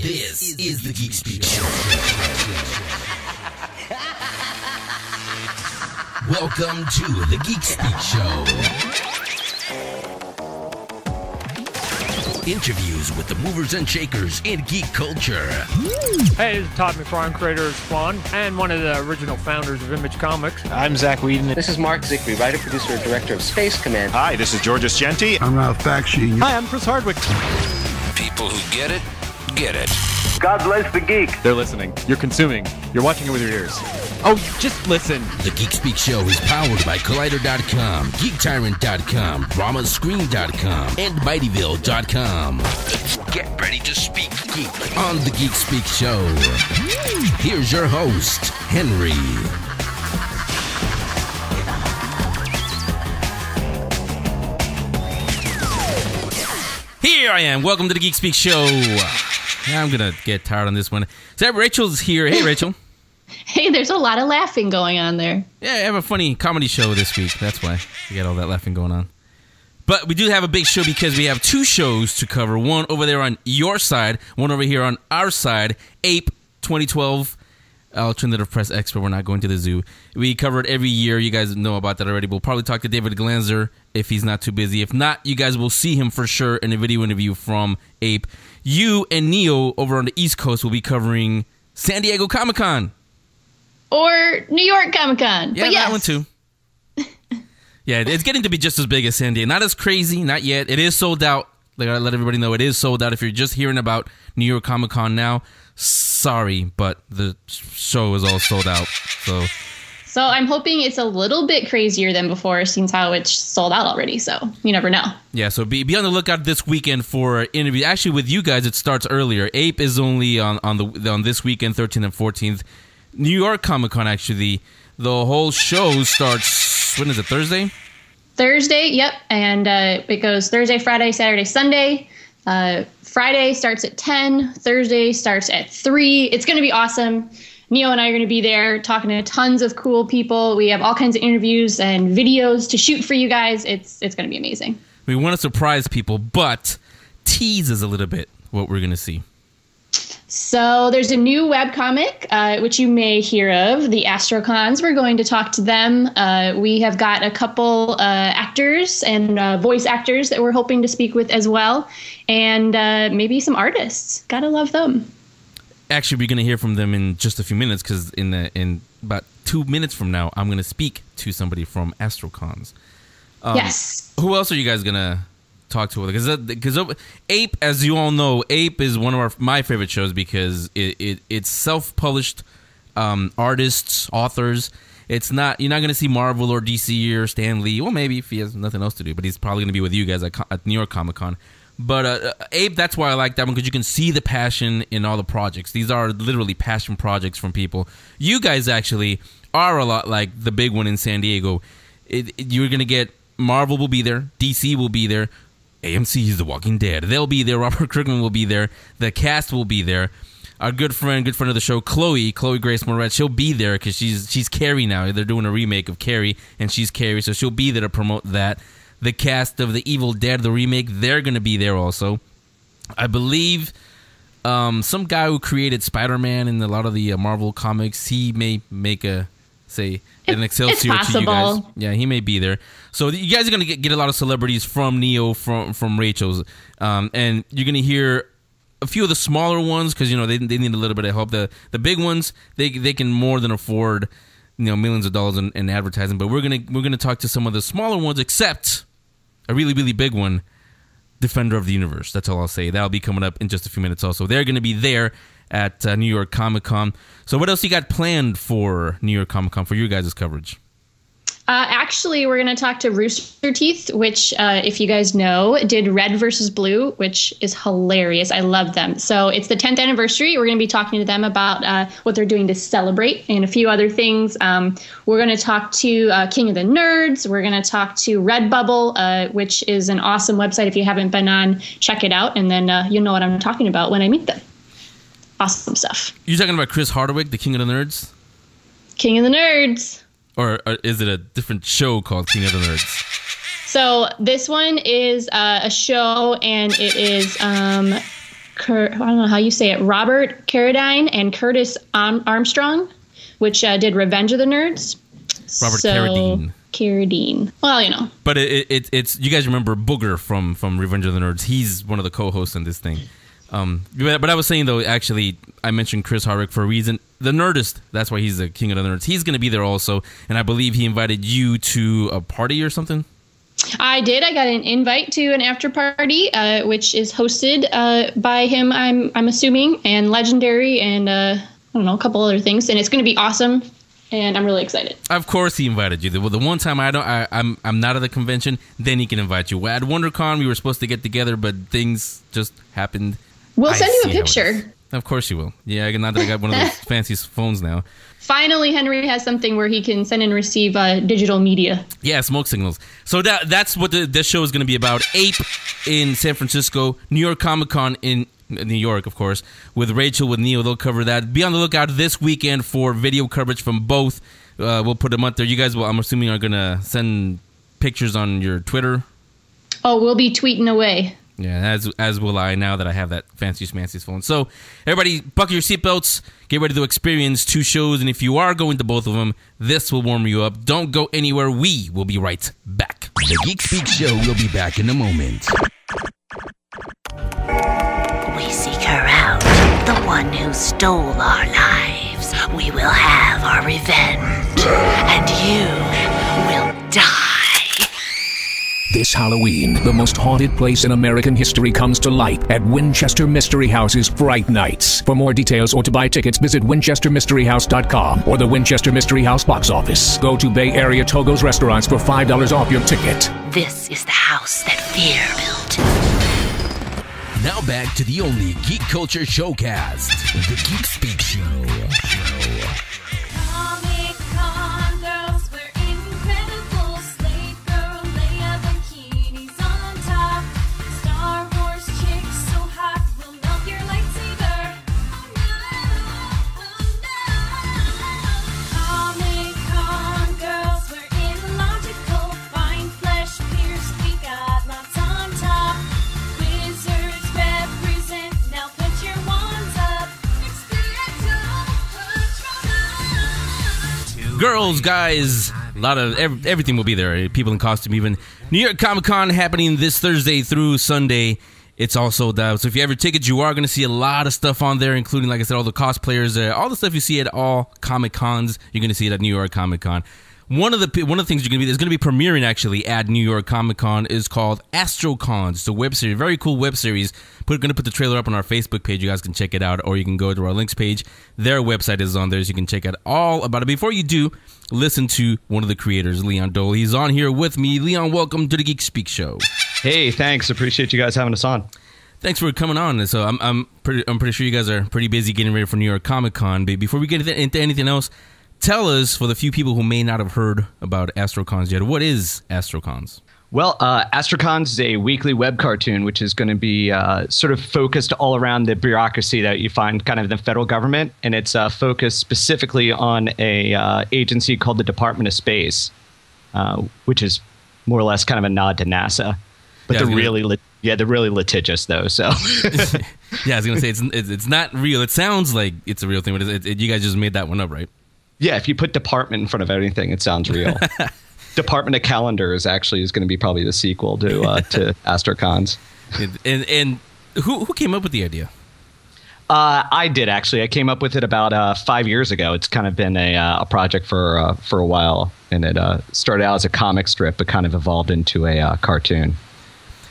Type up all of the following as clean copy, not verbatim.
This is the Geek Speak Show. Welcome to the Geek Speak Show. Interviews with the movers and shakers in geek culture. Hey, this is Todd McFarlane, creator of Spawn, and one of the original founders of Image Comics. I'm Zach Whedon. This is Mark Zickery, writer, producer, and director of Space Command. Hi, this is Georges Genti. I'm Ralph Bakshi. Hi, I'm Chris Hardwick. People who get it, get it. God bless the geek. They're listening. You're consuming. You're watching it with your ears. Oh, just listen. The Geek Speak Show is powered by Collider.com, GeekTyrant.com, DramaScreen.com, and MightyVille.com. Get ready to speak geek on the Geek Speak Show. Here's your host, Henry. Here I am. Welcome to the Geek Speak Show. I'm going to get tired on this one. So Rachel's here. Hey, Rachel. Hey, there's a lot of laughing going on there. Yeah, I have a funny comedy show this week. That's why we got all that laughing going on. But we do have a big show because we have two shows to cover. One over there on your side, one over here on our side. Ape 2012, Alternative Press Expo. We're not going to the zoo. We cover it every year. You guys know about that already. We'll probably talk to David Glanzer if he's not too busy. If not, you guys will see him for sure in a video interview from Ape. You and Neo over on the East Coast will be covering San Diego Comic-Con. Or New York Comic-Con. Yeah, but yes. That one too. Yeah, it's getting to be just as big as San Diego. Not as crazy, not yet. It is sold out. I gotta let everybody know it is sold out. If you're just hearing about New York Comic-Con now, sorry, but the show is all sold out. So I'm hoping it's a little bit crazier than before, since how it's sold out already. So you never know. Yeah, so be on the lookout this weekend for an interview. Actually, with you guys, it starts earlier. Ape is only on this weekend, 13th and 14th. New York Comic-Con, actually, the whole show starts, when is it, Thursday? Thursday, yep. And it goes Thursday, Friday, Saturday, Sunday. Friday starts at 10. Thursday starts at 3. It's going to be awesome. Neo and I are going to be there talking to tons of cool people. We have all kinds of interviews and videos to shoot for you guys. It's going to be amazing. We want to surprise people, but tease us a little bit what we're going to see. So there's a new webcomic, which you may hear of, the Astro Cons. We're going to talk to them. We have got a couple actors and voice actors that we're hoping to speak with as well. And maybe some artists. Gotta love them. Actually, we're going to hear from them in just a few minutes, because in about 2 minutes from now, I'm going to speak to somebody from Astro Cons. Yes. Who else are you guys going to talk to? Because Ape, as you all know, Ape is one of my favorite shows because it's self-published artists, authors. It's not, you're not going to see Marvel or DC or Stan Lee. Well, maybe if he has nothing else to do, but he's probably going to be with you guys at New York Comic Con. But Ape, that's why I like that one, because you can see the passion in all the projects. These are literally passion projects from people. You guys actually are a lot like the big one in San Diego. You're going to get, Marvel will be there, DC will be there, AMC's The Walking Dead, they'll be there, Robert Kirkman will be there, the cast will be there. Our good friend of the show, Chloe Grace Moretz, she'll be there because she's Carrie now. They're doing a remake of Carrie, and she's Carrie, so she'll be there to promote that. The cast of The Evil Dead, the remake, they're going to be there also. I believe some guy who created Spider-Man in a lot of the Marvel comics, he may make an Excelsior to you guys. Yeah, he may be there. So you guys are going to get a lot of celebrities from Neo, from Rachel's. And you're going to hear a few of the smaller ones because, they need a little bit of help. The big ones, they can more than afford, millions of dollars in advertising. But we're gonna talk to some of the smaller ones, except a really, really big one, Defender of the Universe. That's all I'll say. That'll be coming up in just a few minutes also. They're going to be there at New York Comic Con. So what else you got planned for New York Comic Con for your guys' coverage? Actually, we're going to talk to Rooster Teeth, which, if you guys know, did Red versus Blue, which is hilarious. I love them. So it's the 10th anniversary. We're going to be talking to them about what they're doing to celebrate and a few other things. We're going to talk to King of the Nerds. We're going to talk to Redbubble, which is an awesome website. If you haven't been on, check it out. And then you'll know what I'm talking about when I meet them. Awesome stuff. You're talking about Chris Hardwick, the King of the Nerds? King of the Nerds. Or is it a different show called King of the Nerds? So this one is a show, and it is I don't know how you say it, Robert Carradine and Curtis Armstrong, which did Revenge of the Nerds. Robert Carradine. Carradine. Well, you know. But it's you guys remember Booger from Revenge of the Nerds. He's one of the co-hosts in this thing. But I was saying, though, actually, I mentioned Chris Hardwick for a reason. The Nerdist, that's why he's the king of the nerds. He's going to be there also, and I believe he invited you to a party or something? I did. I got an invite to an after party, which is hosted by him, I'm assuming, and Legendary, and I don't know, a couple other things. And it's going to be awesome, and I'm really excited. Of course he invited you. The one time I'm not at the convention, then he can invite you. At WonderCon, we were supposed to get together, but things just happened. We'll send you a picture. Of course you will. Yeah, not that I got one of those fancy phones now. Finally, Henry has something where he can send and receive digital media. Yeah, smoke signals. So that's what this show is going to be about. Ape in San Francisco, New York Comic-Con in New York, of course, with Rachel, with Neo. They'll cover that. Be on the lookout this weekend for video coverage from both. We'll put them up there. You guys will, I'm assuming, are going to send pictures on your Twitter? Oh, we'll be tweeting away. Yeah, as will I, now that I have that fancy schmancy phone. So, everybody, buckle your seatbelts, get ready to experience 2 shows, and if you are going to both of them, this will warm you up. Don't go anywhere. We will be right back. The Geek Speak Show will be back in a moment. We seek her out, the one who stole our lives. We will have our revenge, and you will die. This Halloween, the most haunted place in American history comes to light at Winchester Mystery House's Fright Nights. For more details or to buy tickets, visit winchestermysteryhouse.com or the Winchester Mystery House box office. Go to Bay Area Togo's restaurants for $5 off your ticket. This is the house that fear built. Now back to the only geek culture showcast, the Geek Speak Show. Girls, guys, a lot of everything will be there. People in costume, even. New York Comic Con happening this Thursday through Sunday. It's all sold out. So if you have your tickets, you are going to see a lot of stuff on there, including, like I said, all the cosplayers, all the stuff you see at all Comic Cons. You're going to see it at New York Comic Con. One of the things there's going to be premiering actually at New York Comic Con is called Astro Cons. It's a web series, very cool web series. Going to put the trailer up on our Facebook page. You guys can check it out, or you can go to our links page. Their website is on there, so you can check out all about it. Before you do, listen to one of the creators, Leon Doell. He's on here with me. Leon, welcome to the Geek Speak Show. Hey, thanks. Appreciate you guys having us on. Thanks for coming on. So I'm pretty sure you guys are pretty busy getting ready for New York Comic Con. But before we get into anything else, tell us, for the few people who may not have heard about AstroCons yet, what is AstroCons? Well, AstroCons is a weekly web cartoon, which is going to be sort of focused all around the bureaucracy that you find kind of in the federal government. And it's focused specifically on a agency called the Department of Space, which is more or less kind of a nod to NASA. But they're really litigious, though. So yeah, I was going to say, it's not real. It sounds like it's a real thing, but you guys just made that one up, right? Yeah, if you put department in front of anything, it sounds real. Department of Calendars actually is going to be probably the sequel to AstroCons. And who came up with the idea? I did, actually. I came up with it about 5 years ago. It's kind of been a project for a while, and it started out as a comic strip, but kind of evolved into a cartoon.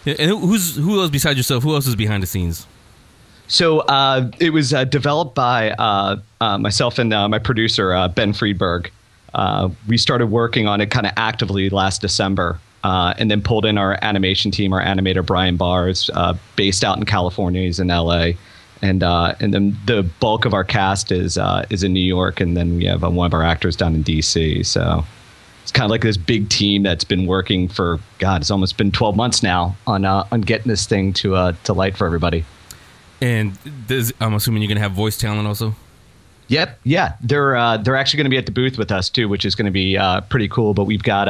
And who else besides yourself? Who else is behind the scenes? So it was developed by myself and my producer, Ben Friedberg. We started working on it kind of actively last December, and then pulled in our animation team, our animator Brian Bars, based out in California. He's in LA, and then the bulk of our cast is in New York, and then we have one of our actors down in DC. So it's kind of like this big team that's been working for it's almost been 12 months now on getting this thing to light for everybody. And I'm assuming you're gonna have voice talent also. Yep. Yeah. They're actually going to be at the booth with us too, which is going to be pretty cool. But we've got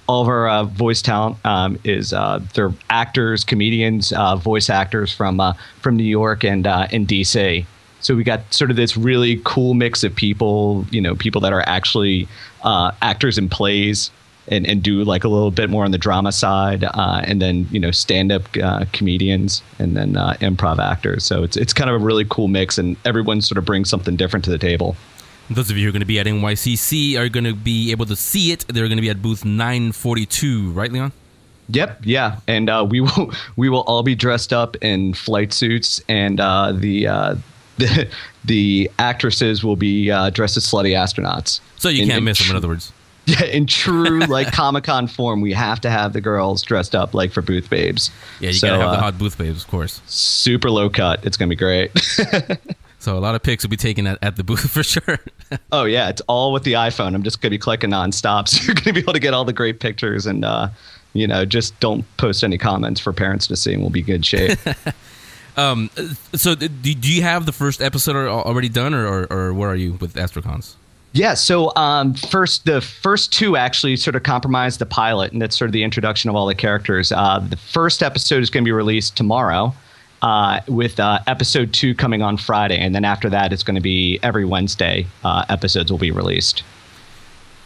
all of our voice talent they're actors, comedians, voice actors from New York and DC. So we got sort of this really cool mix of people, people that are actually actors in plays and do like a little bit more on the drama side, and then stand-up comedians, and then improv actors. So it's kind of a really cool mix, and everyone sort of brings something different to the table. Those of you who are going to be at NYCC are going to be able to see it. They're going to be at booth 942, right, Leon? Yep, yeah, and we will all be dressed up in flight suits, and the actresses will be dressed as slutty astronauts. So you can't miss them, in other words. Yeah, in true like Comic-Con form, we have to have the girls dressed up like for booth babes. Yeah, you gotta have the hot booth babes, of course. Super low cut. It's gonna be great. So a lot of pics will be taken at the booth for sure. Oh yeah, it's all with the iPhone. I'm just gonna be clicking nonstop, so you're gonna be able to get all the great pictures, and just don't post any comments for parents to see, and we'll be in good shape. So do you have the first episode already done, or where are you with AstroCons? Yeah, so the first two actually sort of comprise the pilot, and that's sort of the introduction of all the characters. The first episode is going to be released tomorrow, with episode 2 coming on Friday, and then after that, it's going to be every Wednesday. Episodes will be released.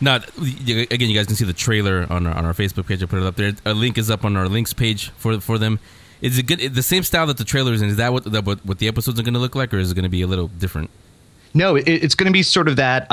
Now, again, you guys can see the trailer on our Facebook page. I put it up there. A link is up on our links page for them. Is it good? The same style that the trailer is in? Is that what the episodes are going to look like, or is it going to be a little different? No, it's going to be sort of that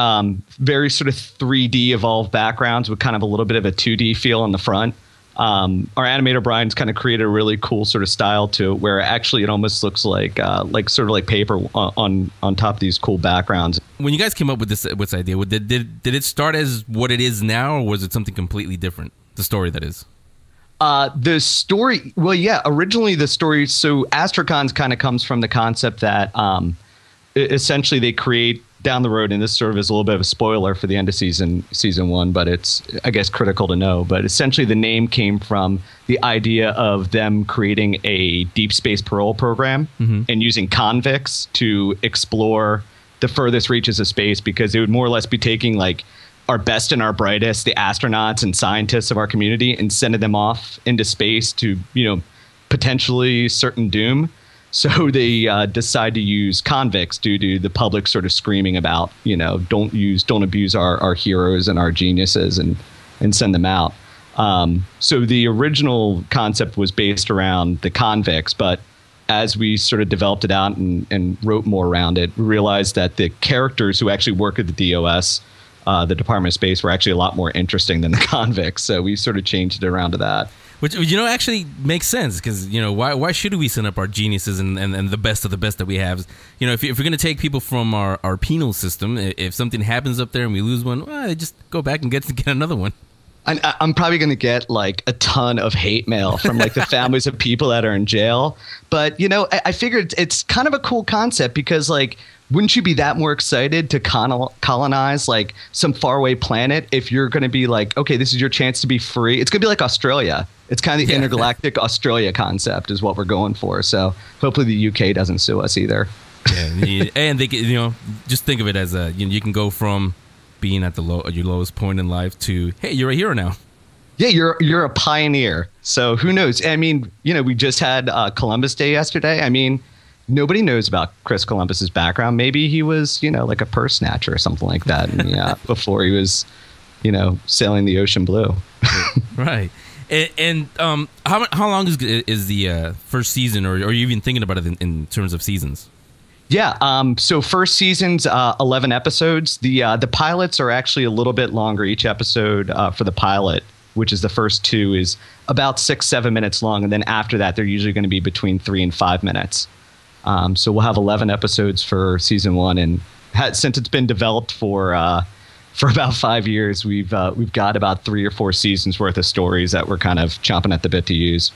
very sort of 3D evolved backgrounds with kind of a little bit of a 2D feel on the front. Our animator Brian's kind of created a really cool sort of style to it, where actually it almost looks like sort of like paper on top of these cool backgrounds. When you guys came up with this idea, did it start as what it is now, or was it something completely different? The story, that is. The story, well, yeah, originally the story. So AstroCons kind of comes from the concept that essentially they create down the road, and this sort of is a little bit of a spoiler for the end of season 1, but it's, I guess, critical to know. But essentially the name came from the idea of them creating a deep space parole program and using convicts to explore the furthest reaches of space, because it would more or less be taking like our best and our brightest, the astronauts and scientists of our community, and sending them off into space to, potentially certain doom. So they decide to use convicts due to the public sort of screaming about, don't abuse our heroes and our geniuses, and send them out. So the original concept was based around the convicts, but as we sort of developed it out and wrote more around it, we realized that the characters who actually work at the DOS, the Department of Space, were actually a lot more interesting than the convicts. So we sort of changed it around to that. Which, actually makes sense, because, why should we send up our geniuses and the best of the best that we have? If we're going to take people from our penal system, if something happens up there and we lose one, well, just go back and get another one. I'm probably going to get like a ton of hate mail from like the families of people that are in jail. But, I figured it's kind of a cool concept, because like, wouldn't you be that more excited to colonize like some faraway planet if you're going to be like, okay, this is your chance to be free? It's going to be like Australia. It's kind of the intergalactic Australia concept is what we're going for. So hopefully the UK doesn't sue us either. Yeah, and they, just think of it as you can go from being at your lowest point in life to, hey, you're a hero now. Yeah, you're a pioneer. So who knows? I mean, we just had Columbus Day yesterday. I mean, nobody knows about Chris Columbus's background. Maybe he was, like a purse snatcher or something like that. And, yeah, before he was, sailing the ocean blue. Right. And how long is the first season, or are you even thinking about it in terms of seasons? Yeah. So first season's 11 episodes. The pilots are actually a little bit longer. Each episode for the pilot, which is the first 2, is about 6-7 minutes long, and then after that, they're usually going to be between 3 and 5 minutes. So we'll have 11 episodes for season 1, and since it's been developed for about 5 years, we've got about 3 or 4 seasons worth of stories that we're kind of chomping at the bit to use.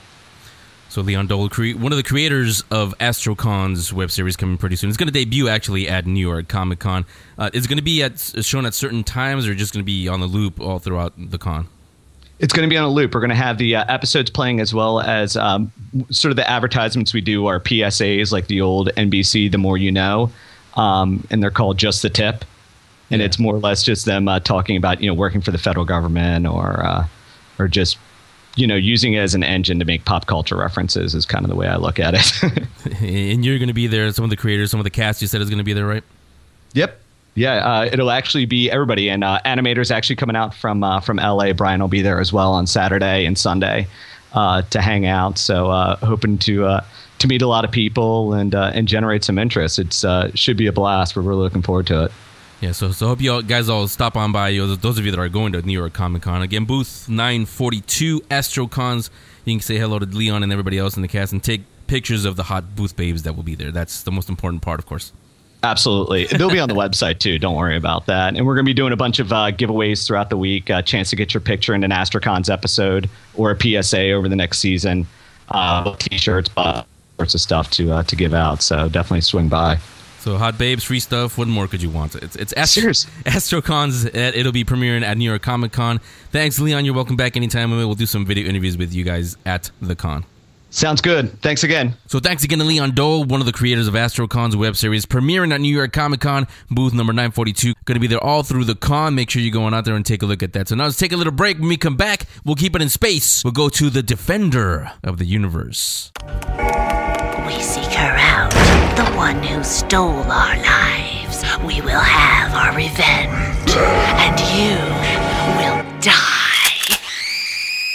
So Leon Doell, one of the creators of AstroCon's web series, coming pretty soon. It's going to debut actually at New York Comic Con. Is it going to be shown at certain times, or just going to be on the loop all throughout the con? It's going to be on a loop. We're going to have the episodes playing, as well as sort of the advertisements we do, our PSAs, like the old NBC, The More You Know. and they're called Just the Tip. And it's more or less just them talking about, working for the federal government or just, using it as an engine to make pop culture references is kind of the way I look at it. And you're going to be there. Some of the creators, some of the cast you said is going to be there, right? Yep. Yeah, it'll actually be everybody. And animators actually coming out from LA. Brian will be there as well on Saturday and Sunday to hang out. So hoping to meet a lot of people and generate some interest. It should be a blast. We're really looking forward to it. Yeah, so hope you guys all stop on by. Those of you that are going to New York Comic Con. Again, booth 942, Astrocons. You can say hello to Leon and everybody else in the cast and take pictures of the hot booth babes that will be there. That's the most important part, of course. Absolutely. They'll be on the website, too. Don't worry about that. And we're going to be doing a bunch of giveaways throughout the week. A chance to get your picture in an Astrocon's episode or a PSA over the next season. T-shirts, sorts of stuff to give out. So definitely swing by. So hot babes, free stuff. What more could you want? It's Seriously. Astrocons. It'll be premiering at New York Comic Con. Thanks, Leon. You're welcome back anytime. We'll do some video interviews with you guys at the con. Sounds good. Thanks again. So thanks again to Leon Doell, one of the creators of Astrocon's web series, premiering at New York Comic Con, booth number 942. Going to be there all through the con. Make sure you're going out there and take a look at that. So now let's take a little break. When we come back, we'll keep it in space. We'll go to the Defender of the Universe. We seek her out, the one who stole our lives. We will have our revenge, and you will die.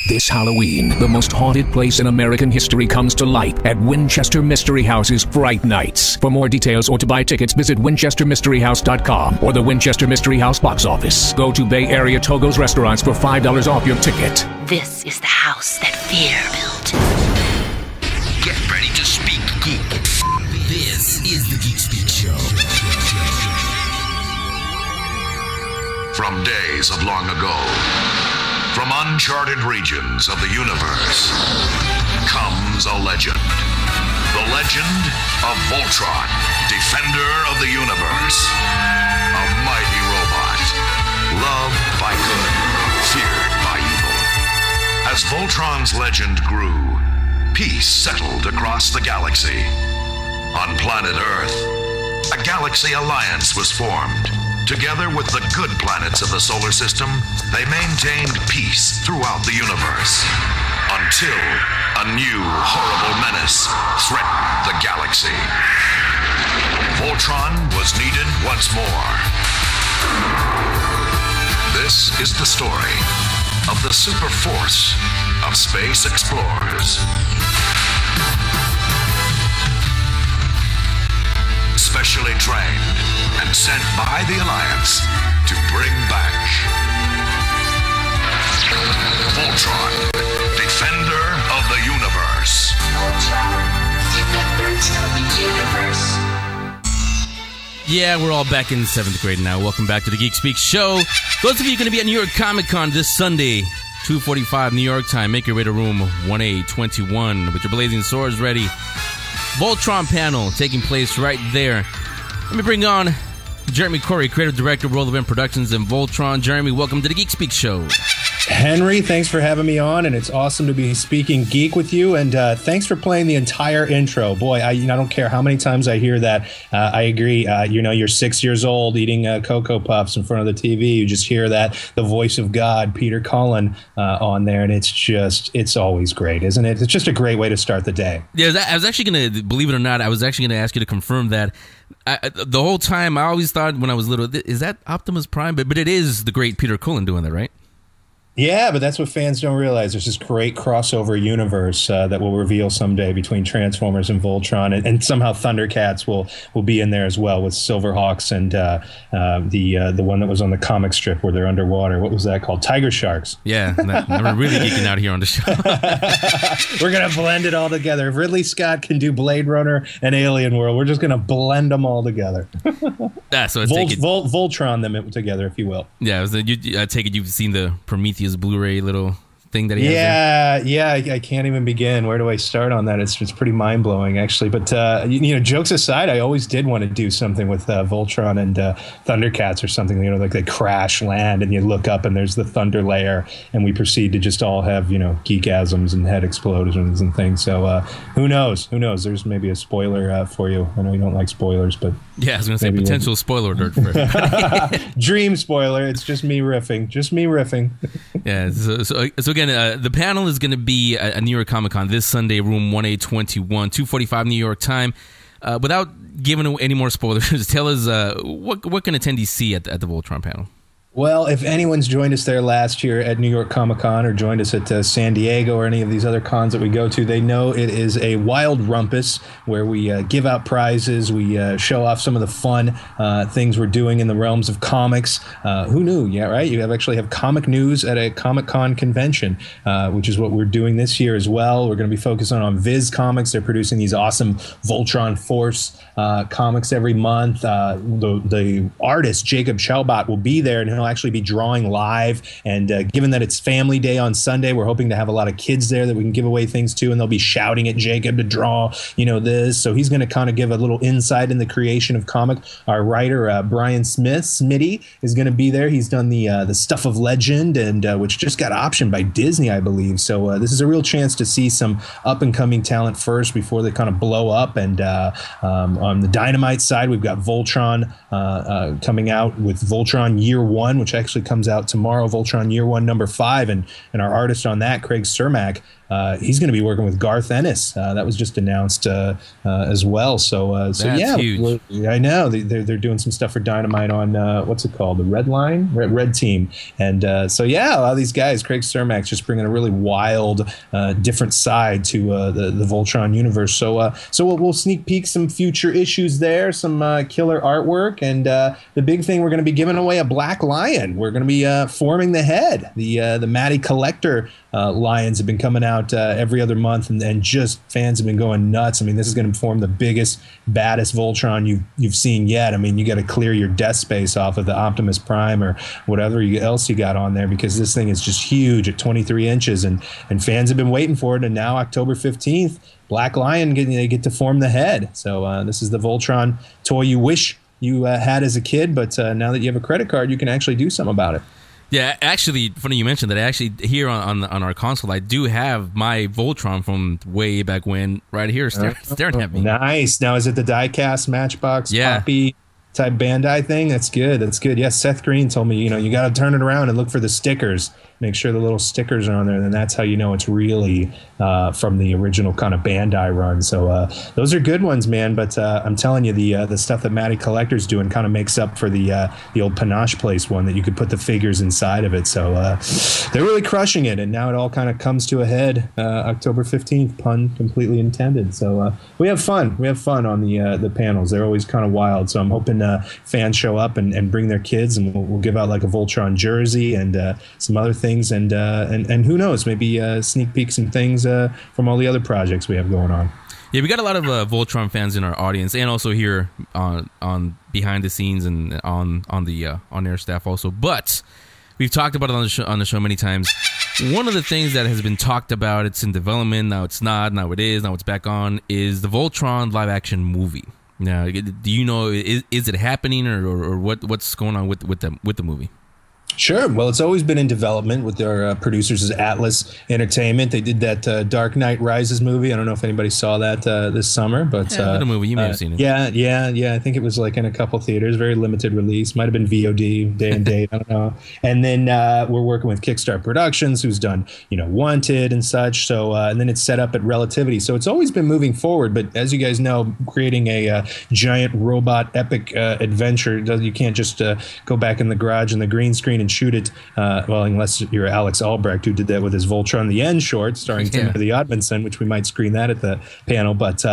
This Halloween, the most haunted place in American history comes to light at Winchester Mystery House's Fright Nights. For more details or to buy tickets, visit winchestermysteryhouse.com or the Winchester Mystery House box office. Go to Bay Area Togo's restaurants for $5 off your ticket. This is the house that fear built. Get ready to speak geek. This is the Geek Speak Show. From days of long ago, from uncharted regions of the universe, comes a legend. The legend of Voltron, defender of the universe. A mighty robot, loved by good, feared by evil. As Voltron's legend grew, peace settled across the galaxy. On planet Earth, a galaxy alliance was formed. Together with the good planets of the solar system, they maintained peace throughout the universe. Until a new horrible menace threatened the galaxy. Voltron was needed once more. This is the story of the super force of space explorers. Specially trained and sent by the Alliance to bring back Voltron, defender of the universe. Voltron, defenders of the universe. Yeah, we're all back in 7th grade now. Welcome back to the Geek Speak Show. Those of you going to be at New York Comic Con this Sunday, 2:45 New York time. Make your way to room 1A21 with your blazing swords ready. Voltron panel taking place right there. Let me bring on Jeremy Corray, creative director, World Event Productions, and Voltron. Jeremy, welcome to the Geek Speak Show. Henry, thanks for having me on, and it's awesome to be speaking geek with you. And thanks for playing the entire intro. Boy, I don't care how many times I hear that. I agree. You're 6 years old eating Cocoa Puffs in front of the TV. You just hear that the voice of God, Peter Cullen, on there, and it's always great, isn't it? It's just a great way to start the day. Yeah, I was actually going to, believe it or not, I was actually going to ask you to confirm that. The whole time, I always thought when I was little, is that Optimus Prime? But it is the great Peter Cullen doing that, right? Yeah, but that's what fans don't realize. There's this great crossover universe that will reveal someday between Transformers and Voltron, and somehow Thundercats will be in there as well with Silverhawks and the one that was on the comic strip where they're underwater. What was that called? Tiger Sharks. Yeah, I'm really geeking out here on the show. We're going to blend it all together. If Ridley Scott can do Blade Runner and Alien World, we're just going to blend them all together. Yeah, so Voltron them together, if you will. Yeah, I take it you've seen the Prometheus Blu-ray little thing that he has there? Yeah, I can't even begin. Where do I start on that? It's pretty mind blowing, actually. But jokes aside, I always did want to do something with Voltron and Thundercats or something. Like they crash land and you look up and there's the thunder layer, and we proceed to just all have geekasms and head explosions and things. So who knows? There's maybe a spoiler for you. I know you don't like spoilers, but yeah, I was going to say potential spoiler alert for everybody. Dream spoiler. It's just me riffing. Yeah. So again, the panel is going to be at New York Comic Con this Sunday, room 1A21, 2:45 New York time. Without giving away any more spoilers, tell us what can attendees see at the Voltron panel? Well, if anyone's joined us there last year at New York Comic Con or joined us at San Diego or any of these other cons that we go to, they know it is a wild rumpus where we give out prizes, we show off some of the fun things we're doing in the realms of comics. Who knew? Yeah, right? You actually have comic news at a Comic Con convention, which is what we're doing this year as well. We're going to be focusing on Viz Comics. They're producing these awesome Voltron Force comics every month. The artist, Jacob Chalbot, will be there, and he'll actually be drawing live. And given that it's family day on Sunday, we're hoping to have a lot of kids there that we can give away things to, and they'll be shouting at Jacob to draw, this. So he's going to kind of give a little insight in the creation of comic. Our writer, Brian Smitty, is going to be there. He's done the Stuff of Legend, and which just got optioned by Disney, I believe. So this is a real chance to see some up-and-coming talent first before they kind of blow up. And on the Dynamite side, we've got Voltron coming out with Voltron Year One, which actually comes out tomorrow, Voltron Year One #5, and our artist on that, Craig Cermak, he's going to be working with Garth Ennis. That was just announced as well. So yeah, huge. I know they're doing some stuff for Dynamite on what's it called, the Red Line, Red Team, and so yeah, a lot of these guys. Craig Cermak's just bringing a really wild, different side to the Voltron universe. So we'll sneak peek some future issues there, some killer artwork, and the big thing, we're going to be giving away a Black Lion. We're going to be forming the head. The Matty Collector lions have been coming out every other month, and just fans have been going nuts. I mean, this is going to form the biggest, baddest Voltron you've seen yet. I mean, you got to clear your desk space off of the Optimus Prime or whatever else you got on there, because this thing is just huge at 23 inches, and fans have been waiting for it. And now October 15th, Black Lion, they get to form the head. So this is the Voltron toy you wish you had as a kid, but now that you have a credit card, you can actually do something about it. Yeah, actually, funny you mentioned that. Actually, here on our console, I do have my Voltron from way back when, right here, staring at me. Nice. Now, is it the die-cast Matchbox Poppy type Bandai thing? That's good. Yes, Seth Green told me, you got to turn it around and look for the stickers. Make sure the little stickers are on there, and that's how you know it's really from the original kind of Bandai run. So those are good ones, man. But I'm telling you, the stuff that Matty Collector's doing kind of makes up for the old Panache Place one that you could put the figures inside of it. So they're really crushing it, and now it all kind of comes to a head October 15th, pun completely intended. So we have fun. We have fun on the panels. They're always kind of wild. So I'm hoping fans show up and bring their kids, and we'll give out like a Voltron jersey and some other things. And who knows, maybe sneak peek some things from all the other projects we have going on. Yeah, we got a lot of Voltron fans in our audience, and also here on behind the scenes and on the on-air staff also. But we've talked about it on the show many times. One of the things that has been talked about, it's in development, now it's not, now it is, now it's back on, is the Voltron live-action movie. Now, do you know, is it happening, or what's going on with the movie? Sure. Well, it's always been in development with their producers as Atlas Entertainment. They did that Dark Knight Rises movie. I don't know if anybody saw that this summer, but the movie, you may have seen it. Yeah. I think it was like in a couple theaters, very limited release. Might have been VOD, day and date. I don't know. And then we're working with Kickstart Productions, who's done Wanted and such. So and then it's set up at Relativity. So it's always been moving forward. But as you guys know, creating a giant robot epic adventure, you can't just go back in the garage and the green screen and shoot it, well, unless you're Alex Albrecht, who did that with his Voltron the End short, starring Timothy Odmanson, which we might screen that at the panel. But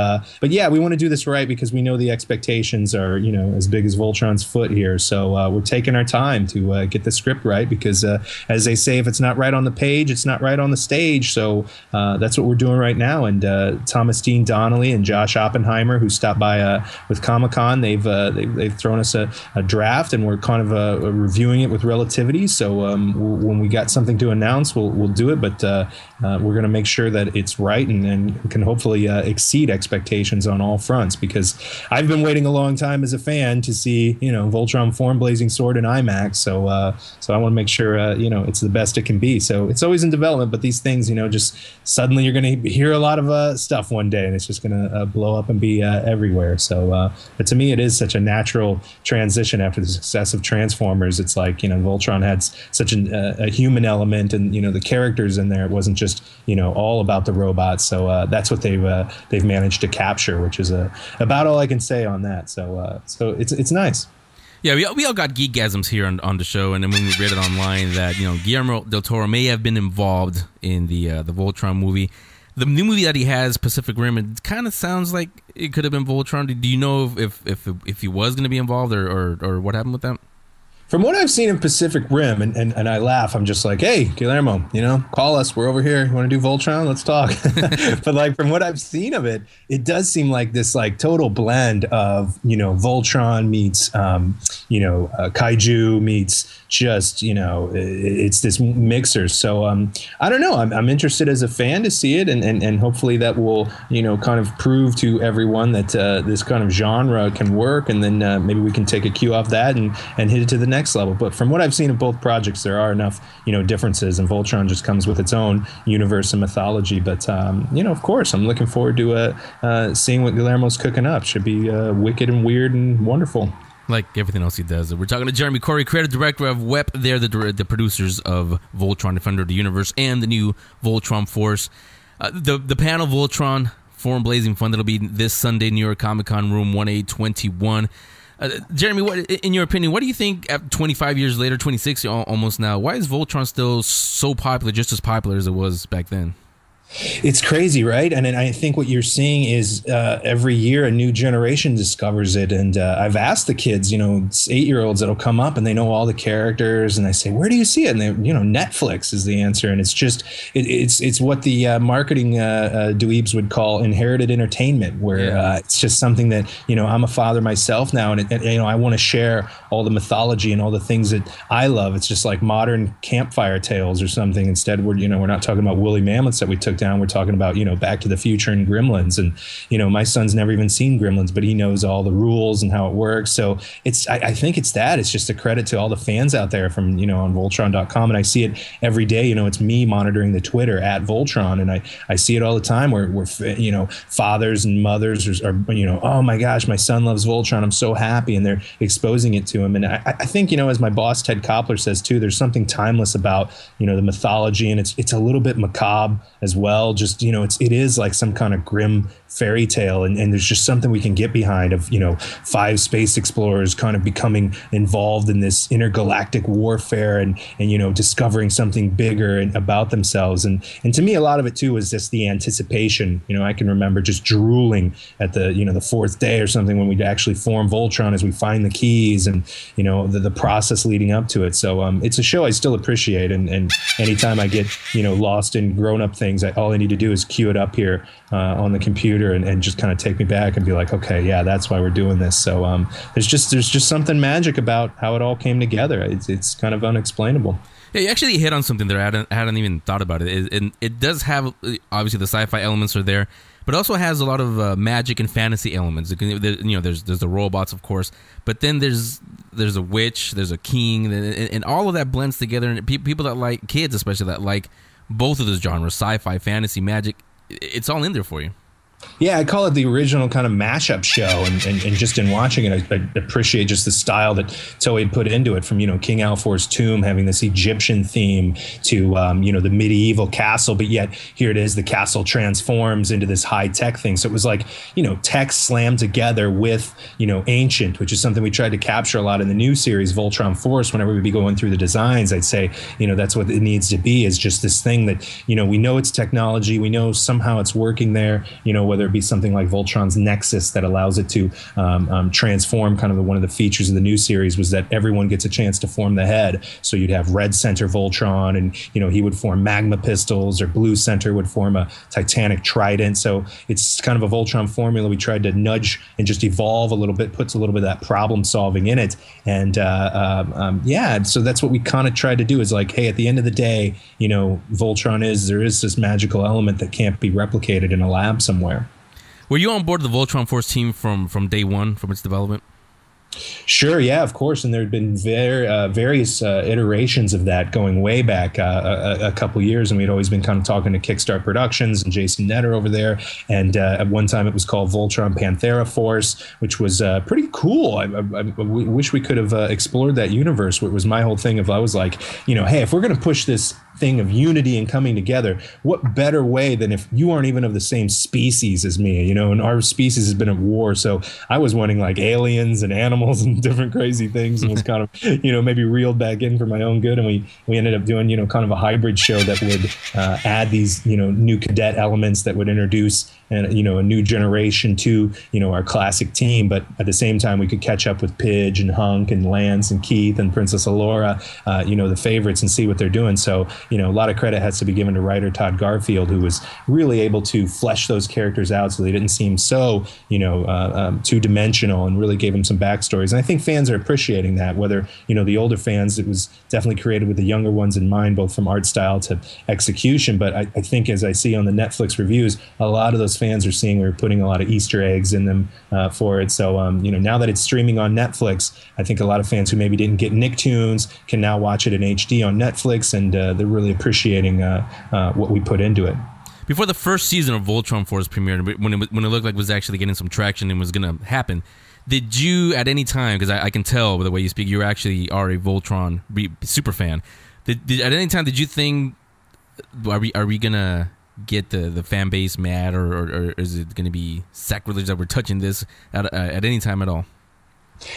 yeah, we want to do this right because we know the expectations are, as big as Voltron's foot here. So we're taking our time to get the script right because, as they say, if it's not right on the page, it's not right on the stage. So that's what we're doing right now. And Thomas Dean Donnelly and Josh Oppenheimer, who stopped by with Comic-Con, they've thrown us a draft, and we're kind of reviewing it with Relativity. activities. So when we got something to announce, we'll do it. But we're going to make sure that it's right and can hopefully exceed expectations on all fronts, because I've been waiting a long time as a fan to see, Voltron Form Blazing Sword in IMAX. So I want to make sure, it's the best it can be. So it's always in development, but these things, just suddenly you're going to hear a lot of stuff one day, and it's just going to blow up and be everywhere. So, but to me, it is such a natural transition after the success of Transformers. It's like, Voltron had such a human element, and, the characters in there. It wasn't just, all about the robots. So that's what they've managed to capture, which is about all I can say on that. So it's nice. Yeah, we all got geekgasms here on the show, and then when we read it online that Guillermo del Toro may have been involved in the Voltron movie. The new movie that he has, Pacific Rim, it kind of sounds like it could have been Voltron. Do you know if he was going to be involved or what happened with that? From what I've seen in Pacific Rim, and I laugh, I'm just like, hey, Guillermo, call us. We're over here. You want to do Voltron? Let's talk. But like from what I've seen of it, it does seem like this like total blend of, Voltron meets, kaiju meets just, it's this mixer. So I don't know. I'm interested as a fan to see it, and hopefully that will, kind of prove to everyone that this kind of genre can work, and then maybe we can take a cue off that and hit it to the next level. But from what I've seen of both projects, there are enough, differences, and Voltron just comes with its own universe and mythology. But, of course, I'm looking forward to seeing what Guillermo's cooking up. Should be wicked and weird and wonderful. Like everything else he does. We're talking to Jeremy Corray, creative director of WEP. They're the producers of Voltron, Defender of the Universe, and the new Voltron Force. The panel Voltron, Form Blazing Fun, that'll be this Sunday, New York Comic-Con, room 1821. Jeremy, what, in your opinion, what do you think 25 years later, 26 almost now, why is Voltron still so popular, just as popular as it was back then? It's crazy, right? And I think what you're seeing is every year a new generation discovers it. And I've asked the kids, 8-year-olds that'll come up and they know all the characters, and I say, where do you see it? And they, Netflix is the answer. And it's just, it's what the marketing dweebs would call inherited entertainment, where it's just something that, I'm a father myself now, and I want to share all the mythology and all the things that I love. It's just like modern campfire tales or something. Instead, we're not talking about woolly mammoths that we took down. We're talking about, Back to the Future and Gremlins. And, my son's never even seen Gremlins, but he knows all the rules and how it works. So I think it's that. It's just a credit to all the fans out there from, on Voltron.com. And I see it every day. It's me monitoring the Twitter at Voltron. And I see it all the time where fathers and mothers are, oh my gosh, my son loves Voltron. I'm so happy. And they're exposing it to him. And I think, as my boss, Ted Koppler, says too, there's something timeless about, the mythology, and it's a little bit macabre as well. Just, it is like some kind of grim fairy tale, and there's just something we can get behind of 5 space explorers kind of becoming involved in this intergalactic warfare and discovering something bigger and about themselves, and to me a lot of it too was just the anticipation. I can remember just drooling at the the 4th day or something when we'd actually form Voltron, as we find the keys and the process leading up to it. So it's a show I still appreciate, and anytime I get lost in grown-up things, all I need to do is cue it up here on the computer and just kind of take me back and be like, okay, yeah, that's why we're doing this. So there's just something magic about how it all came together. It's kind of unexplainable. Yeah, you actually hit on something there. I hadn't even thought about it. It does have, obviously, the sci-fi elements are there, but it also has a lot of magic and fantasy elements. There's the robots, of course, but then there's a witch, there's a king, and all of that blends together. And people that like, kids especially, that like both of those genres, sci-fi, fantasy, magic, it's all in there for you. Yeah, I call it the original kind of mashup show, and just in watching it, I appreciate just the style that Toei had put into it, from King Alfor's tomb having this Egyptian theme to the medieval castle, but yet here it is, the castle transforms into this high tech thing. So it was like tech slammed together with ancient, which is something we tried to capture a lot in the new series Voltron Force. Whenever we'd be going through the designs, I'd say that's what it needs to be, is just this thing that we know it's technology, we know somehow it's working there, whether it be something like Voltron's Nexus that allows it to transform. Kind of one of the features of the new series was that everyone gets a chance to form the head. So you'd have Red Center Voltron, and he would form magma pistols, or Blue Center would form a Titanic trident. So it's kind of a Voltron formula we tried to nudge and just evolve a little bit, puts a little bit of that problem solving in it. And so that's what we kind of tried to do, is like, hey, at the end of the day, Voltron there is this magical element that can't be replicated in a lab somewhere. Were you on board the Voltron Force team from day one, from its development? Sure, yeah, of course, and there had been various iterations of that going way back a couple years, and we'd always been kind of talking to Kickstart Productions and Jason Netter over there, and at one time it was called Voltron Panthera Force, which was pretty cool. I wish we could have explored that universe. It was my whole thing of, I was like, hey, if we're going to push this thing of unity and coming together, what better way than if you aren't even of the same species as me, and our species has been at war. So I was wanting like aliens and animals and different crazy things, and was kind of, maybe reeled back in for my own good. And we ended up doing, kind of a hybrid show that would add these, new cadet elements that would introduce and a new generation to our classic team, but at the same time we could catch up with Pidge and Hunk and Lance and Keith and Princess Allura, the favorites, and see what they're doing. So a lot of credit has to be given to writer Todd Garfield, who was really able to flesh those characters out so they didn't seem so two-dimensional, and really gave them some backstories. And I think fans are appreciating that. Whether the older fans, it was definitely created with the younger ones in mind, both from art style to execution. But I think, as I see on the Netflix reviews, a lot of those fans are seeing we're putting a lot of Easter eggs in them for it. So now that it's streaming on Netflix, I think a lot of fans who maybe didn't get Nicktoons can now watch it in HD on Netflix, and they're really appreciating what we put into it. Before the first season of Voltron Force premiered, when it looked like it was actually getting some traction and was going to happen, did you at any time, because I can tell by the way you speak, you actually are a Voltron super fan, at any time did you think, are we going to get the fan base mad, or is it going to be sacrilege that we're touching this at any time at all?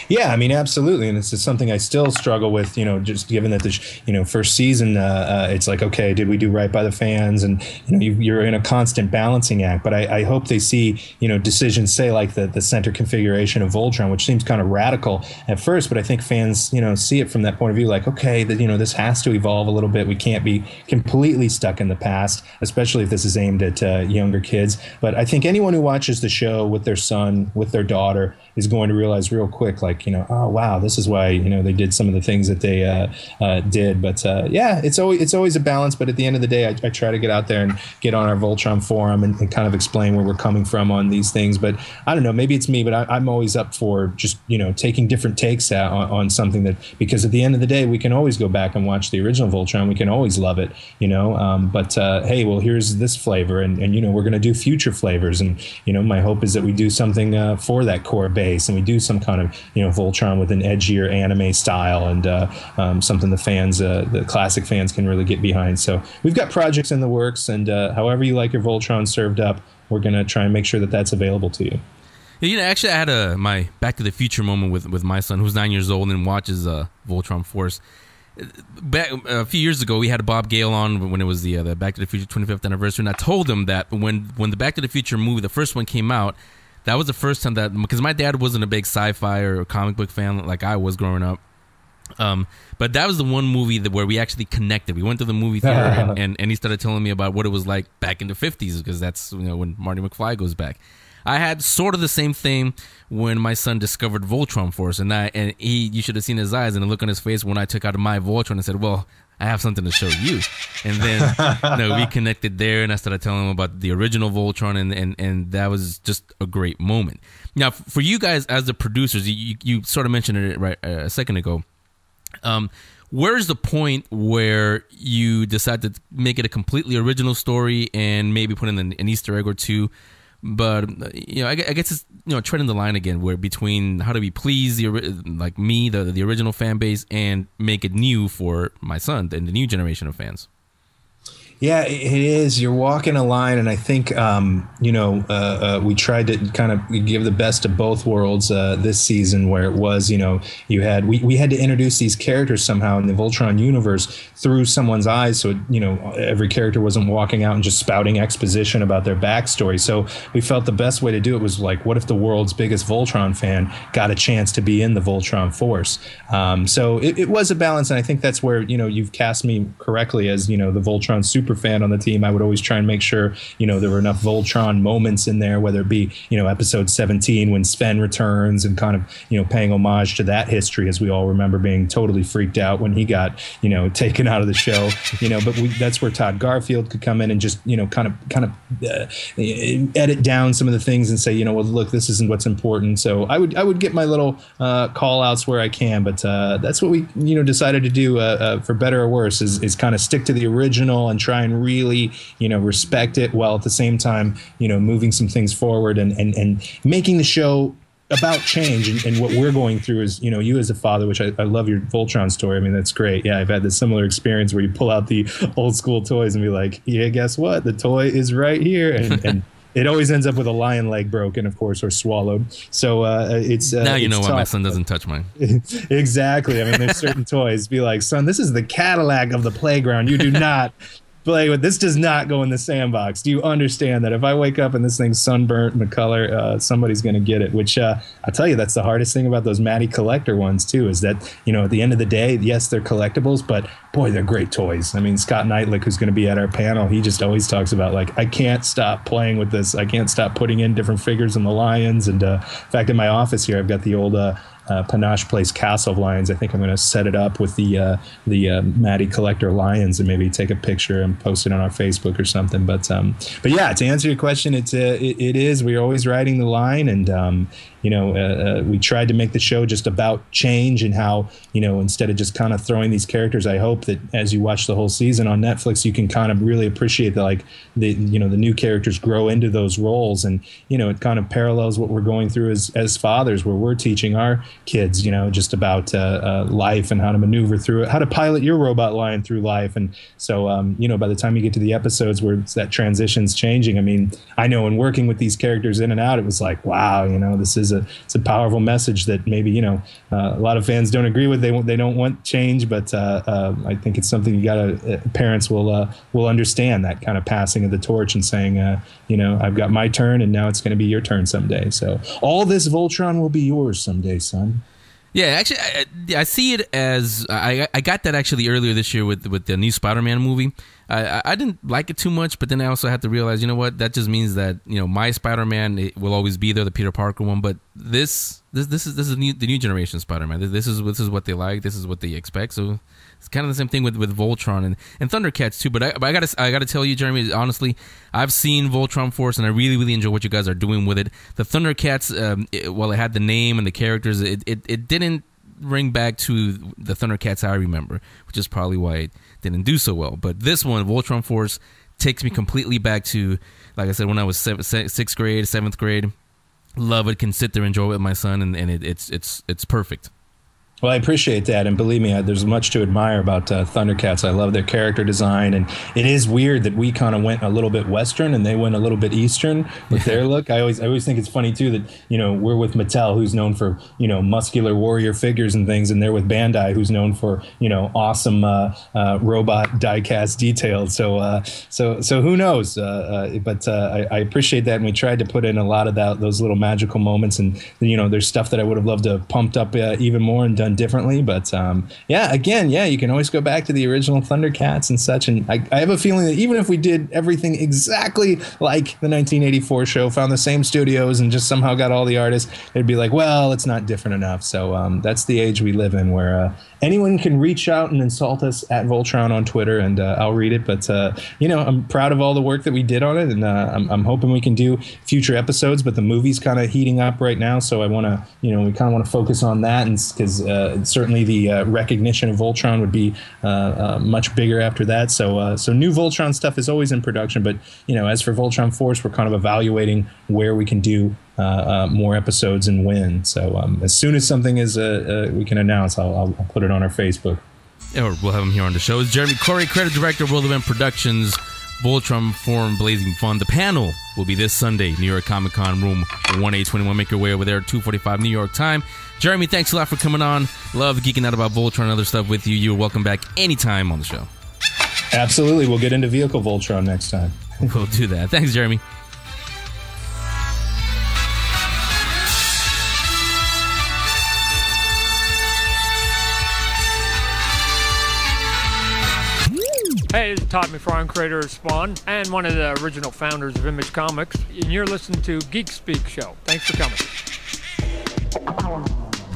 Yeah, I mean, absolutely. And it's just something I still struggle with, just given that the, first season, it's like, okay, did we do right by the fans? And, you're in a constant balancing act. But I hope they see, decisions, say, like the center configuration of Voltron, which seems kind of radical at first. But I think fans, see it from that point of view, like, okay, this has to evolve a little bit. We can't be completely stuck in the past, especially if this is aimed at younger kids. But I think anyone who watches the show with their son, with their daughter, is going to realize real quick, like, oh wow, this is why they did some of the things that they did. But yeah, it's always a balance. But at the end of the day, I try to get out there and get on our Voltron forum and kind of explain where we're coming from on these things. But I don't know, maybe it's me, but I'm always up for just taking different takes on something, that, because at the end of the day, we can always go back and watch the original Voltron. We can always love it, but hey, well, here's this flavor, and we're going to do future flavors, and my hope is that we do something for that core base, and we do some kind of Voltron with an edgier anime style, and something the fans, the classic fans, can really get behind. So we've got projects in the works, and however you like your Voltron served up, we're going to try and make sure that that's available to you. Yeah, actually, I had my Back to the Future moment with my son, who's 9 years old and watches Voltron Force. Back a few years ago, we had Bob Gale on when it was the Back to the Future 25th anniversary, and I told him that when the Back to the Future movie, the first one, came out, that was the first time that, because my dad wasn't a big sci-fi or comic book fan like I was growing up, but that was the one movie where we actually connected. We went to the movie theater and he started telling me about what it was like back in the 50s, because that's when Marty McFly goes back. I had sort of the same thing when my son discovered Voltron Force, and you should have seen his eyes and the look on his face when I took out my Voltron and said, well, I have something to show you. And then we connected there, and I started telling him about the original Voltron, and that was just a great moment. Now, for you guys as the producers, you sort of mentioned it right a second ago. Where's the point where you decide to make it a completely original story and maybe put in an Easter egg or two? But I guess it's treading the line again, where between how do we please the original fan base and make it new for my son and the new generation of fans. Yeah, it is. You're walking a line, and I think we tried to kind of give the best of both worlds this season, where it was, you had we had to introduce these characters somehow in the Voltron universe through someone's eyes, so every character wasn't walking out and just spouting exposition about their backstory. So we felt the best way to do it was like, what if the world's biggest Voltron fan got a chance to be in the Voltron Force? So it was a balance, and I think that's where you've cast me correctly as the Voltron super fan on the team. I would always try and make sure there were enough Voltron moments in there, whether it be episode 17 when Sven returns and kind of paying homage to that history, as we all remember being totally freaked out when he got taken out of the show. But that's where Todd Garfield could come in and just kind of edit down some of the things and say well, look, this isn't what's important. So I would get my little call outs where I can, but that's what we decided to do for better or worse is kind of stick to the original and try and really respect it, while at the same time moving some things forward and making the show about change. And what we're going through is you as a father, which I love your Voltron story. I mean, that's great. Yeah, I've had this similar experience where you pull out the old school toys and be like, yeah, guess what, the toy is right here, and it always ends up with a lion leg broken, of course, or swallowed. So it's now you it's know why tough. my son doesn't touch mine. Exactly. I mean, there's certain toys. Be like, son, this is the Cadillac of the playground. You do not play with this. Does not go in the sandbox. Do you understand that if I wake up and this thing's sunburnt in the color, somebody's going to get it? Which I tell you, that's the hardest thing about those Matty collector ones too, is that at the end of the day, yes, they're collectibles, but boy, they're great toys. I mean, Scott Knightlick, who's going to be at our panel, he just always talks about like, I can't stop playing with this. I can't stop putting in different figures in the lions. And in fact, in my office here, I've got the old Panache Place Castle of Lions. I think I'm going to set it up with the Matty Collector Lions and maybe take a picture and post it on our Facebook or something. But yeah, to answer your question, it is. We're always riding the line, and we tried to make the show just about change and how instead of just kind of throwing these characters. I hope that as you watch the whole season on Netflix, you can kind of really appreciate the new characters grow into those roles, and it kind of parallels what we're going through as fathers, where we're teaching our kids, just about life and how to maneuver through it, how to pilot your robot lion through life. And so, by the time you get to the episodes where that transition's changing, I mean, I know in working with these characters in and out, it was like, wow, this is it's a powerful message that maybe, a lot of fans don't agree with. They don't want change, but I think it's something parents will understand, that kind of passing of the torch and saying, I've got my turn and now it's going to be your turn someday. So all this Voltron will be yours someday, son. Yeah, actually, I see it as I got that actually earlier this year with the new Spider-Man movie. I didn't like it too much, but then I also had to realize, that just means that my Spider-Man will always be there, the Peter Parker one. But this is the new generation Spider-Man. This is what they like. This is what they expect. So it's kind of the same thing with Voltron and Thundercats too. But I gotta tell you, Jeremy, honestly, I've seen Voltron Force and I really, really enjoy what you guys are doing with it. The Thundercats, while it had the name and the characters, it didn't ring back to the Thundercats I remember, which is probably why it didn't do so well. But this one, Voltron Force, takes me completely back to, like I said, when I was 6th grade, 7th grade. Love it, can sit there and enjoy it with my son, and it's perfect. Well, I appreciate that, and believe me, there's much to admire about Thundercats. I love their character design, and it is weird that we kind of went a little bit Western and they went a little bit Eastern with their look. I always think it's funny too that we're with Mattel, who's known for muscular warrior figures and things, and they're with Bandai, who's known for awesome robot diecast details. So who knows? But I appreciate that, and we tried to put in a lot of those little magical moments, and there's stuff that I would have loved to have pumped up even more and done differently, but you can always go back to the original Thundercats and such, and I have a feeling that even if we did everything exactly like the 1984 show, found the same studios and just somehow got all the artists, they'd be like, well, it's not different enough. So that's the age we live in, where anyone can reach out and insult us at Voltron on Twitter, and I'll read it. But I'm proud of all the work that we did on it, and I'm hoping we can do future episodes. But the movie's kind of heating up right now, so I want to, we kind of want to focus on that, and because certainly the recognition of Voltron would be much bigger after that. So new Voltron stuff is always in production, but as for Voltron Force, we're kind of evaluating where we can do more episodes and when. So as soon as something is we can announce, I'll put it on our Facebook. or we'll have him here on the show, is Jeremy Corray, creative director of World Event Productions, Voltron Forum Blazing Fun. The panel will be this Sunday, New York Comic Con, room 1821. Make your way over there at 2:45 New York time. Jeremy, thanks a lot for coming on. Love geeking out about Voltron and other stuff with you. You're welcome back anytime on the show. Absolutely. We'll get into Vehicle Voltron next time. We'll do that. Thanks, Jeremy. Hey, this is Todd McFarlane, creator of Spawn, and one of the original founders of Image Comics, and you're listening to Geek Speak Show. Thanks for coming.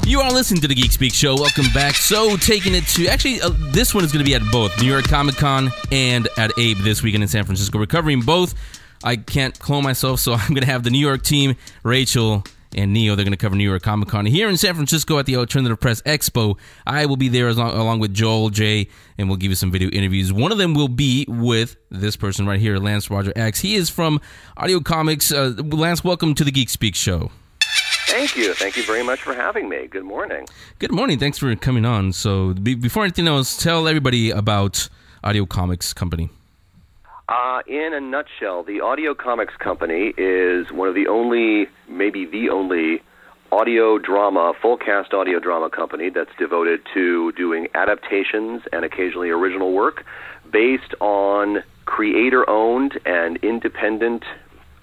You are listening to the Geek Speak Show. Welcome back. So, taking it to... Actually, this one is going to be at both New York Comic Con and at Abe this weekend in San Francisco. We're covering both. I can't clone myself, so I'm going to have the New York team, Rachel and Neo. They're going to cover New York Comic Con here in San Francisco at the Alternative Press Expo. I will be there along with Joel, Jay, and we'll give you some video interviews. One of them will be with this person right here, Lance Roger X. He is from Audio Comics. Lance, welcome to the Geek Speak Show. Thank you. Thank you very much for having me. Good morning. Good morning. Thanks for coming on. So before anything else, tell everybody about Audio Comics Company. In a nutshell, the Audio Comics Company is one of the only, maybe the only, audio drama, full-cast audio drama company that's devoted to doing adaptations and occasionally original work based on creator-owned and independent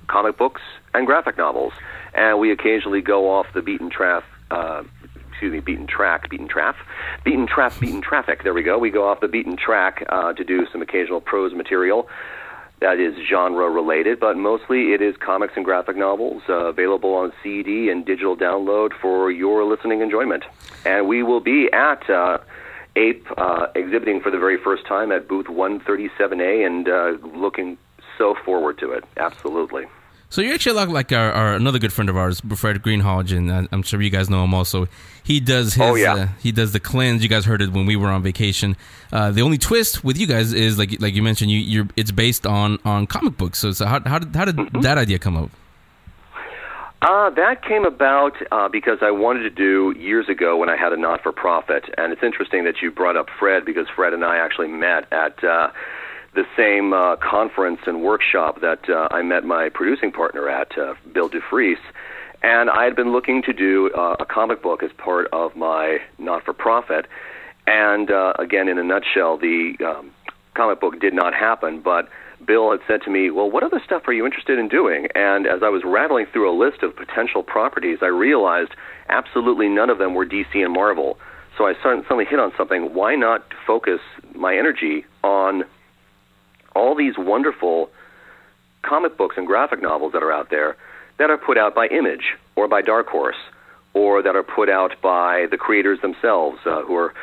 comic books and graphic novels. And we occasionally go off the beaten traffic. There we go. We go off the beaten track to do some occasional prose material that is genre-related, but mostly it is comics and graphic novels available on CD and digital download for your listening enjoyment. And we will be at Ape exhibiting for the very first time at booth 137A and looking so forward to it. Absolutely. So you're actually like our another good friend of ours, Fred Greenhalgh, and I'm sure you guys know him also. He does his he does the cleanse. You guys heard it when we were on vacation. The only twist with you guys is like you mentioned, it's based on comic books. So how did that idea come up? That came about because I wanted to do years ago when I had a not-for-profit, and it's interesting that you brought up Fred because Fred and I actually met at the same conference and workshop that I met my producing partner at, Bill DeFries. And I had been looking to do a comic book as part of my not-for-profit. And again, in a nutshell, the comic book did not happen, but Bill had said to me, well, what other stuff are you interested in doing? And as I was rattling through a list of potential properties, I realized absolutely none of them were DC and Marvel. So I suddenly hit on something. Why not focus my energy on all these wonderful comic books and graphic novels that are out there that are put out by Image or by Dark Horse or that are put out by the creators themselves who are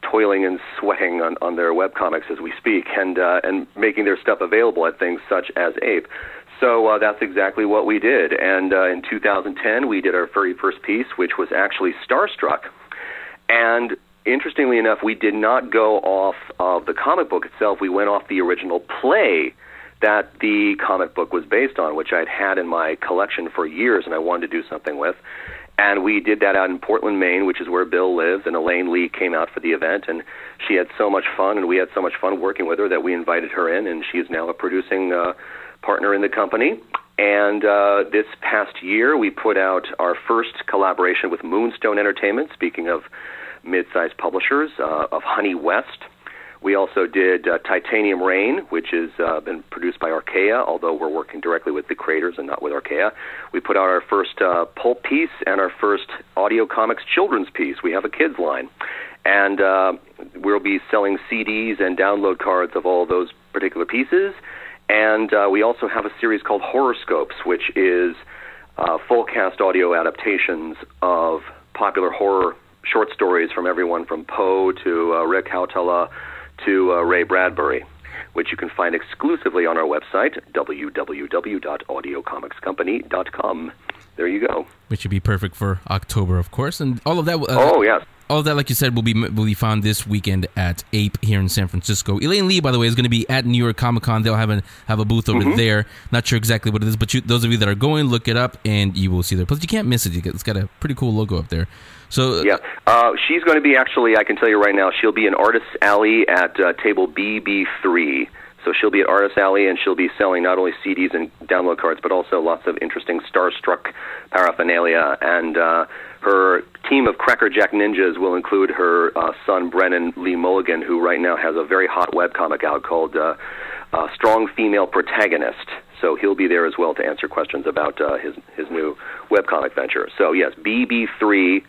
toiling and sweating on their webcomics as we speak and making their stuff available at things such as Ape. So that's exactly what we did. And in 2010, we did our very first piece, which was actually Starstruck. And interestingly enough, we did not go off of the comic book itself. We went off the original play that the comic book was based on, which I'd had in my collection for years and I wanted to do something with. And we did that out in Portland, Maine, which is where Bill lives, and Elaine Lee came out for the event, and she had so much fun, and we had so much fun working with her that we invited her in, and she is now a producing partner in the company. And this past year, we put out our first collaboration with Moonstone Entertainment, speaking of mid-sized publishers, of Honey West. We also did Titanium Rain, which has been produced by Archaea, although we're working directly with the creators and not with Archaea. We put out our first pulp piece and our first audio comics children's piece. We have a kids line. And we'll be selling CDs and download cards of all those particular pieces. And we also have a series called Horoscopes, which is full-cast audio adaptations of popular horror short stories from everyone from Poe to Rick Hautala to Ray Bradbury, which you can find exclusively on our website, www.audiocomicscompany.com. There you go. Which would be perfect for October, of course. And all of that... oh, yes. all that, like you said, will be found this weekend at Ape here in San Francisco. Elaine Lee, by the way, is going to be at New York Comic Con. They'll have a booth over there. Not sure exactly what it is, but those of you that are going, look it up, and you will see there. Plus, you can't miss it. It's got a pretty cool logo up there. So yeah, she's going to be actually. I can tell you right now, she'll be in Artist's Alley at table BB3. So she'll be at Artist's Alley, and she'll be selling not only CDs and download cards, but also lots of interesting Starstruck paraphernalia. And her team of Crackerjack ninjas will include her son, Brennan Lee Mulligan, who right now has a very hot webcomic out called Strong Female Protagonist. So he'll be there as well to answer questions about his new webcomic venture. So yes, BB3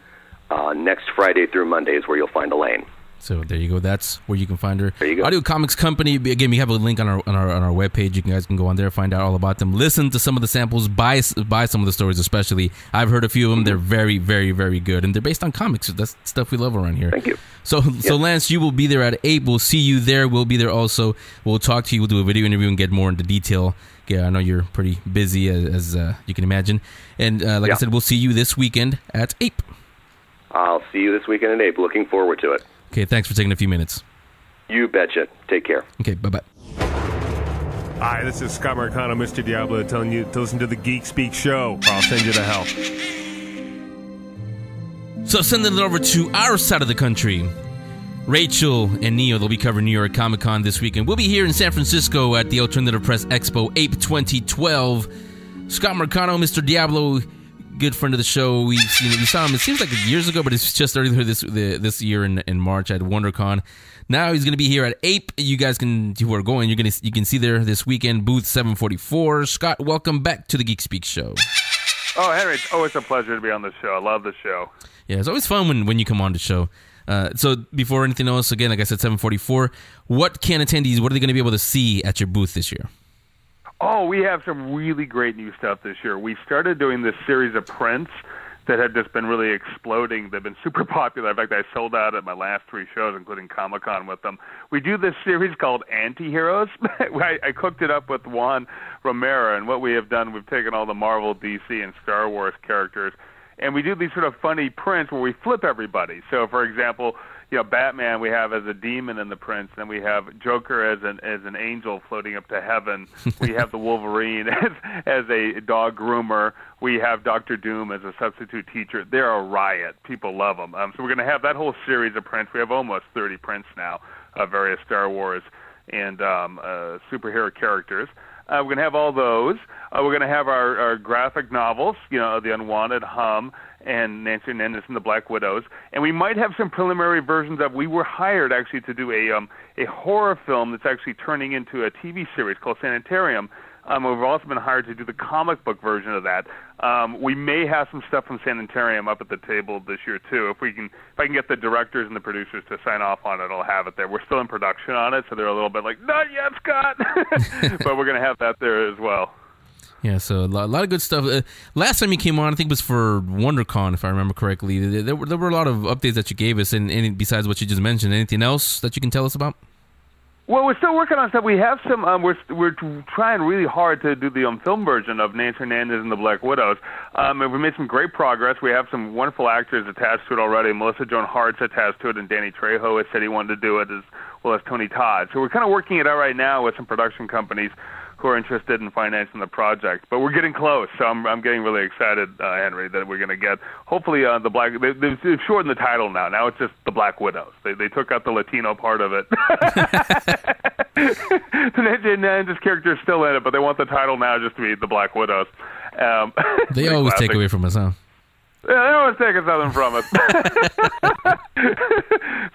next Friday through Monday is where you'll find Elaine. So there you go. That's where you can find her. There you go. Audio Comics Company. Again, we have a link on our webpage. You guys can go on there, find out all about them, listen to some of the samples, buy some of the stories. Especially, I've heard a few of them. They're very, very, very good, and they're based on comics. That's stuff we love around here. Thank you. So Lance, you will be there at 8. We'll see you there. We'll be there also. We'll talk to you. We'll do a video interview and get more into detail. Yeah, I know you're pretty busy, as you can imagine. And like I said, we'll see you this weekend at 8. I'll see you this weekend at 8. Looking forward to it. Okay, thanks for taking a few minutes. You betcha. Take care. Okay, bye-bye. Hi, this is Scott Marcano, Mr. Diablo, telling you to listen to the Geek Speak show, or I'll send you to hell. So sending it over to our side of the country. Rachel and Neo, they'll be covering New York Comic Con this weekend. We'll be here in San Francisco at the Alternative Press Expo Ape 2012. Scott Marcano, Mr. Diablo, good friend of the show. We saw him, it seems like years ago, but it's just earlier this year in March at WonderCon. Now he's going to be here at Ape. You guys who are going, you can see there this weekend, booth 744. Scott, welcome back to the Geek Speak show. Oh, Henry, it's always a pleasure to be on the show. I love the show. Yeah, it's always fun when you come on the show. So before anything else, again, like I said, 744, what are they going to be able to see at your booth this year? Oh, we have some really great new stuff this year. We started doing this series of prints that have just been really exploding. They've been super popular. In fact, I sold out at my last 3 shows, including Comic-Con with them. We do this series called Anti-Heroes. I cooked it up with Juan Romero, and what we have done, we've taken all the Marvel, DC, and Star Wars characters, and we do these sort of funny prints where we flip everybody. So, for example, Batman we have as a demon in the prints, and we have Joker as an angel floating up to heaven. We have the Wolverine as a dog groomer. We have Dr. Doom as a substitute teacher. They're a riot. People love them. So we're going to have that whole series of prints. We have almost 30 prints now of various Star Wars and superhero characters. We're going to have all those. We're going to have our graphic novels, The Unwanted, Hum, and Nancy Hernandez and the Black Widows. And we might have some preliminary versions of, we were hired actually to do a horror film that's actually turning into a TV series called Sanitarium. We've also been hired to do the comic book version of that. We may have some stuff from Sanitarium up at the table this year too. If I can get the directors and the producers to sign off on it, I'll have it there. We're still in production on it, so they're a little bit like, not yet, Scott. But we're going to have that there as well. Yeah, so a lot of good stuff. Last time you came on, I think it was for WonderCon, if I remember correctly. There were a lot of updates that you gave us, and besides what you just mentioned, anything else that you can tell us about? Well, we're still working on stuff. We have some. We're trying really hard to do the film version of Nancy Hernandez and the Black Widows. And we made some great progress. We have some wonderful actors attached to it already. Melissa Joan Hart's attached to it, and Danny Trejo has said he wanted to do it, as well as Tony Todd. So we're kind of working it out right now with some production companies who are interested in financing the project. But we're getting close, so I'm getting really excited, Henry, that we're going to get, hopefully, the Black... They've shortened the title now. Now it's just the Black Widows. They took out the Latino part of it. Hernandez's character is still in it, but they want the title now just to be the Black Widows. They always take away from us, huh? Yeah, they always take something from us.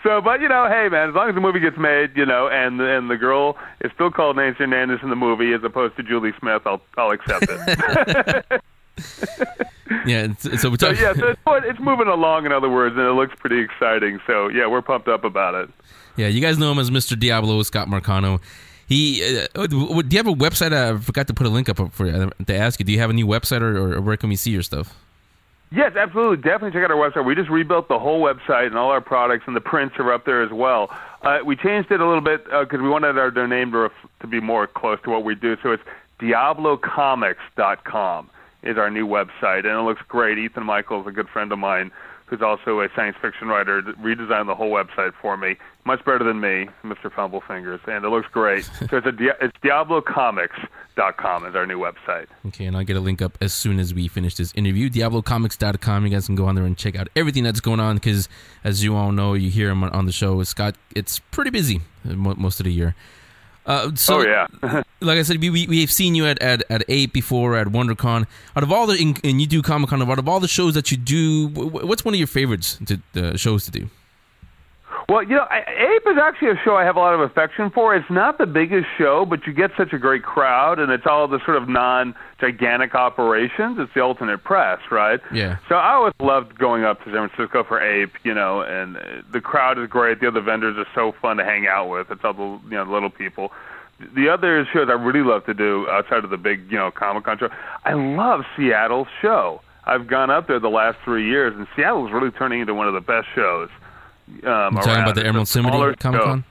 So, but, hey, man, as long as the movie gets made, and the girl is still called Nancy Hernandez in the movie as opposed to Julie Smith, I'll accept it. Yeah, so we're talking... So it's moving along, in other words, and it looks pretty exciting. So, yeah, we're pumped up about it. Yeah, you guys know him as Mr. Diablo, Scott Marcano. Do you have a website? I forgot to put a link up for to ask you. Do you have a new website, or where can we see your stuff? Yes, absolutely. Definitely check out our website. We just rebuilt the whole website, and all our products and the prints are up there as well. We changed it a little bit because we wanted our name to be more close to what we do. So it's DiabloComics.com is our new website, and it looks great. Ethan Michael is a good friend of mine who's also a science fiction writer, redesigned the whole website for me. Much better than me, Mr. Fumblefingers, and it looks great. So it's DiabloComics.com is our new website. Okay, and I'll get a link up as soon as we finish this interview. DiabloComics.com. You guys can go on there and check out everything that's going on because, as you all know, you hear him on the show, Scott, it's pretty busy most of the year. So, yeah. Like I said, we've seen you at Ape before, at WonderCon. Out of all and you do Comic-Con, out of all the shows that you do, what's one of your favorites shows to do? Well, Ape is actually a show I have a lot of affection for. It's not the biggest show, but you get such a great crowd, and it's all the sort of non-gigantic operations. It's the alternate press, right? Yeah. So I always loved going up to San Francisco for Ape, and the crowd is great. The other vendors are so fun to hang out with. It's all the little people. The other shows I really love to do outside of the big, Comic-Con show, I love Seattle's show. I've gone up there the last 3 years, and Seattle is really turning into one of the best shows. You're talking about the Emerald City Comic-Con?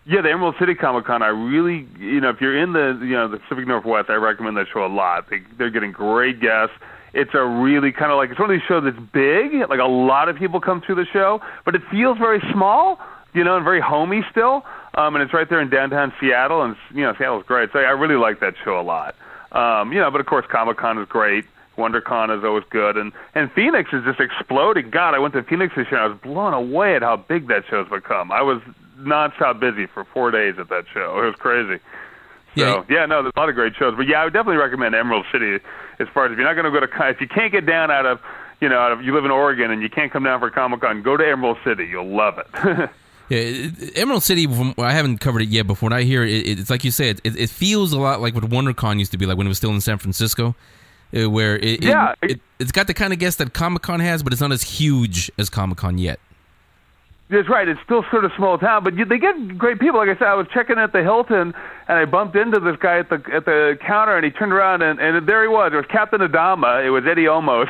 Yeah, the Emerald City Comic-Con. I really, if you're in the Pacific Northwest, I recommend that show a lot. They're getting great guests. It's a really kind of like, it's one of these shows that's big. Like a lot of people come through the show, but it feels very small, and very homey still. And it's right there in downtown Seattle, and Seattle's great. So I really like that show a lot. But of course Comic-Con is great. WonderCon is always good, and Phoenix is just exploding. God, I went to Phoenix this year, and I was blown away at how big that show's become. I was nonstop busy for 4 days at that show. It was crazy. So, there's a lot of great shows. But yeah, I would definitely recommend Emerald City as far as if you're not going to go to, if you can't get down out of, you live in Oregon and you can't come down for Comic-Con, go to Emerald City. You'll love it. Yeah, Emerald City, I haven't covered it yet, but when I hear it, it's like you said, it feels a lot like what WonderCon used to be like when it was still in San Francisco. Where it's got the kind of guests that Comic-Con has, but it's not as huge as Comic-Con yet. That's right. It's still sort of small town, but they get great people. Like I said, I was checking at the Hilton, and I bumped into this guy at the counter, and he turned around, and there he was. It was Captain Adama. It was Eddie Olmos.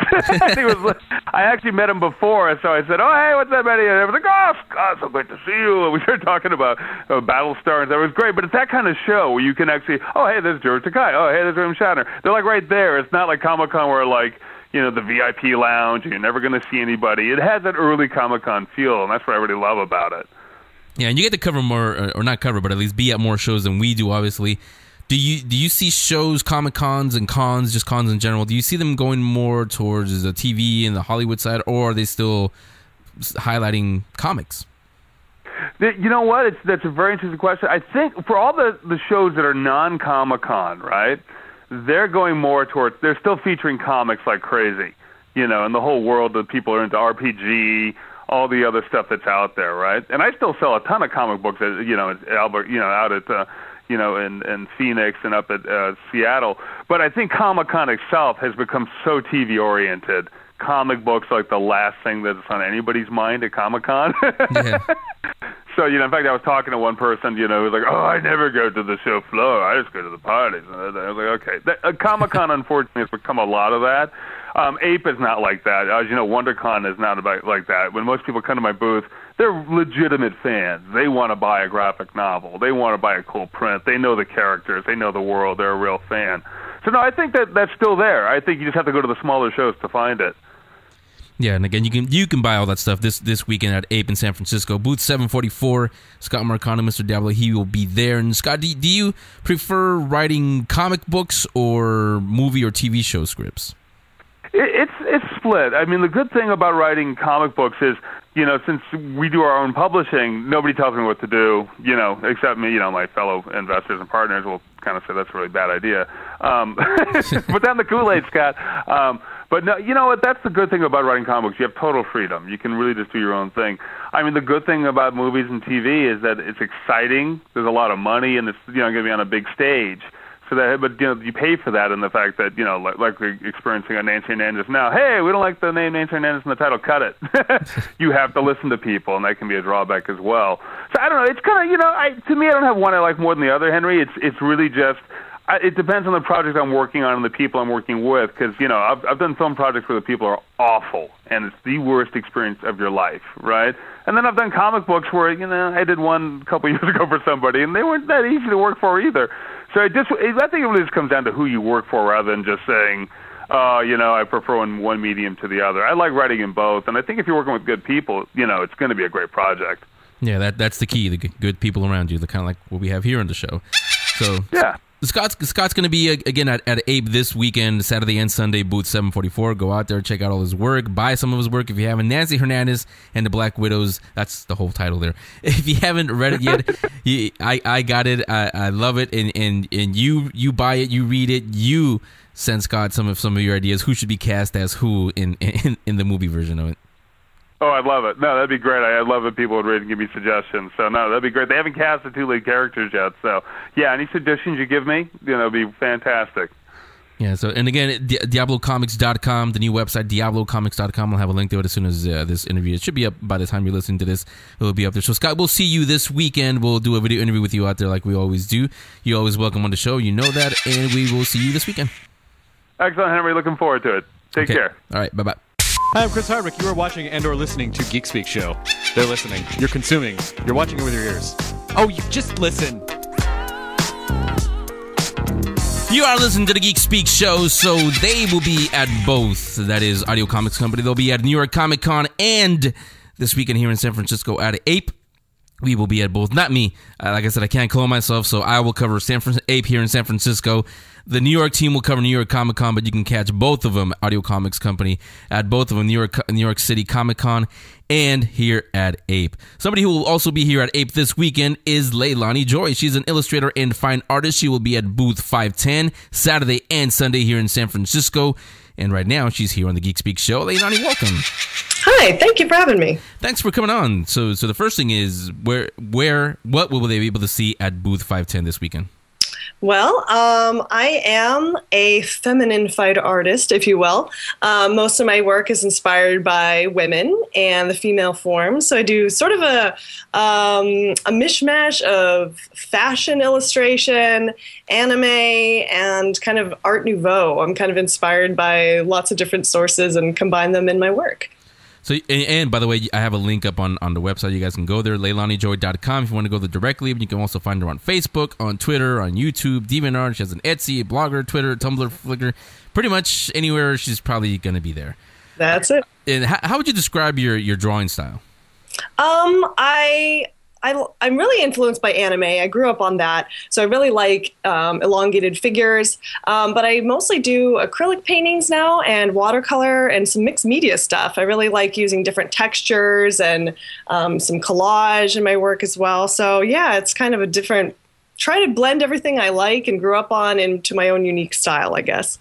I actually met him before, so I said, "Oh, hey, what's up, Eddie?" And I was like, "Oh, Scott, so great to see you." And we started talking about Battlestar, and that was great. But it's that kind of show where you can actually, "Oh, hey, there's George Takei. Oh, hey, there's William Shatner." They're like right there. It's not like Comic-Con where like, the VIP lounge, and you're never going to see anybody. It has that early Comic-Con feel, and that's what I really love about it. Yeah, and you get to cover more, or not cover, but at least be at more shows than we do, obviously. Do you see shows, Comic-Cons and cons, just cons in general, do you see them going more towards the TV and the Hollywood side, or are they still highlighting comics? You know what? That's a very interesting question. I think for all the shows that are non-Comic-Con, right, they're going more towards, they're still featuring comics like crazy, and the whole world that people are into, RPG, all the other stuff that's out there, right? And I still sell a ton of comic books, at Albert, out at, in Phoenix and up at Seattle. But I think Comic-Con itself has become so TV-oriented. Comic books like the last thing that's on anybody's mind at Comic-Con. Yeah. So, in fact, I was talking to one person, who was like, "Oh, I never go to the show floor. I just go to the parties." And I was like, okay. Comic-Con, unfortunately, has become a lot of that. Ape is not like that. As you know, WonderCon is not about like that. When most people come to my booth, they're legitimate fans. They want to buy a graphic novel. They want to buy a cool print. They know the characters. They know the world. They're a real fan. So, no, I think that's still there. I think you just have to go to the smaller shows to find it. Yeah, and again, you can buy all that stuff this weekend at Ape in San Francisco. Booth 744, Scott Marcano, Mr. Diablo, he will be there. And Scott, do you prefer writing comic books or movie or TV show scripts? It's split. I mean, the good thing about writing comic books is, since we do our own publishing, nobody tells me what to do, except me, my fellow investors and partners will kind of say that's a really bad idea. Put down the Kool-Aid, Scott. But no, you know what? That's the good thing about writing comics. You have total freedom. You can really just do your own thing. I mean, the good thing about movies and TV is that it's exciting. There's a lot of money, and it's going to be on a big stage. So that, but you pay for that in the fact that like we're experiencing on Nancy Hernandez now. Hey, we don't like the name Nancy Hernandez in the title. Cut it. You have to listen to people, and that can be a drawback as well. So I don't know. It's kind of to me, I don't have one I like more than the other, Henry. It's really just. It depends on the project I'm working on and the people I'm working with, because I've done film projects where the people are awful and it's the worst experience of your life, right? And then I've done comic books where I did one a couple years ago for somebody and they weren't that easy to work for either. So I think it really just comes down to who you work for rather than just saying, I prefer one medium to the other. I like writing in both, and I think if you're working with good people, it's going to be a great project. Yeah, that's the key, the good people around you, the kind of like what we have here on the show. So yeah. Scott's going to be, again, at Ape this weekend, Saturday and Sunday, booth 744. Go out there, check out all his work, buy some of his work if you haven't. Nancy Hernandez and the Black Widows, that's the whole title there. If you haven't read it yet, I got it. I love it, and you buy it, you read it, you send Scott some of your ideas. Who should be cast as who in the movie version of it? Oh, I'd love it. No, that'd be great. I'd love if people would read and give me suggestions. So, no, that'd be great. They haven't cast the two lead characters yet. So, yeah, any suggestions you give me, it'd be fantastic. Yeah, so, and again, DiabloComics.com, the new website, DiabloComics.com. I'll have a link to it as soon as this interview. It should be up by the time you're listening to this. It'll be up there. So, Scott, we'll see you this weekend. We'll do a video interview with you out there like we always do. You're always welcome on the show. You know that. And we will see you this weekend. Excellent, Henry. Looking forward to it. Take care. All right, bye-bye. Hi, I'm Chris Hardwick. You are watching and/or listening to Geek Speak Show. They're listening. You're consuming. You're watching it with your ears. Oh, you just listen. You are listening to the Geek Speak Show, so they will be at both. That is Audio Comics Company. They'll be at New York Comic Con and this weekend here in San Francisco at Ape. We will be at both. Not me. Like I said, I can't clone myself, so I will cover Ape here in San Francisco. The New York team will cover New York Comic Con, but you can catch both of them, Audio Comics Company, at both of them, New York City Comic Con and here at Ape. Somebody who will also be here at Ape this weekend is Leilani Joy. She's an illustrator and fine artist. She will be at booth 510 Saturday and Sunday here in San Francisco. And right now, she's here on the Geek Speak Show. Leilani, welcome. Hi, thank you for having me. Thanks for coming on. So the first thing is, what will they be able to see at booth 510 this weekend? Well, I am a feminine fight artist, if you will. Most of my work is inspired by women and the female form. So I do sort of a mishmash of fashion illustration, anime, and kind of Art Nouveau. I'm kind of inspired by lots of different sources and combine them in my work. So, and by the way, I have a link up on the website. You guys can go there, LeilaniJoy.com, if you want to go there directly. But you can also find her on Facebook, on Twitter, on YouTube, DeviantArt. She has an Etsy, a Blogger, Twitter, Tumblr, Flickr. Pretty much anywhere she's probably going to be there. That's it. And how would you describe your drawing style? I'm really influenced by anime. I grew up on that, so I really like elongated figures. But I mostly do acrylic paintings now and watercolor and some mixed media stuff. I really like using different textures and some collage in my work as well. So yeah, it's kind of a different, try to blend everything I like and grew up on into my own unique style, I guess.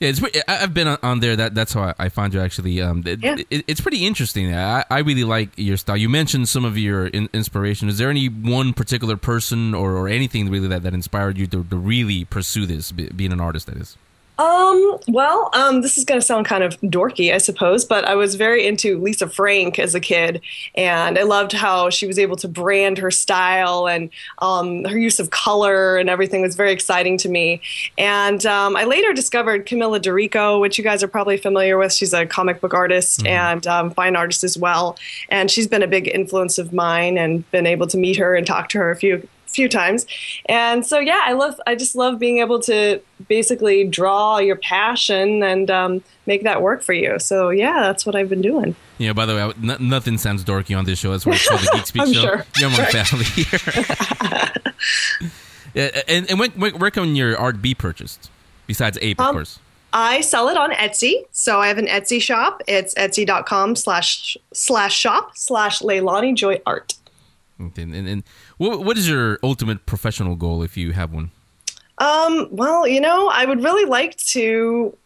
Yeah, I've been on there. That's how I found you, actually. It's pretty interesting. I really like your style. You mentioned some of your inspiration. Is there any one particular person or anything really that inspired you to really pursue this, being an artist, that is? This is going to sound kind of dorky, I suppose, but I was very into Lisa Frank as a kid, and I loved how she was able to brand her style, and her use of color and everything was very exciting to me. And I later discovered Camilla Dorico, which you guys are probably familiar with. She's a comic book artist and fine artist as well, and she's been a big influence of mine, and been able to meet her and talk to her a few times. And so yeah, I just love being able to basically draw your passion and make that work for you. So yeah, that's what I've been doing. Yeah, by the way, nothing sounds dorky on this show. That's why it's called the Geek Speak I'm Show. Sure. You're my family here. Yeah, and where can your art be purchased besides Ape, of course? I sell it on Etsy. So I have an Etsy shop. It's etsy.com/shop/LeilaniJoyArt. And what is your ultimate professional goal, if you have one? I would really like to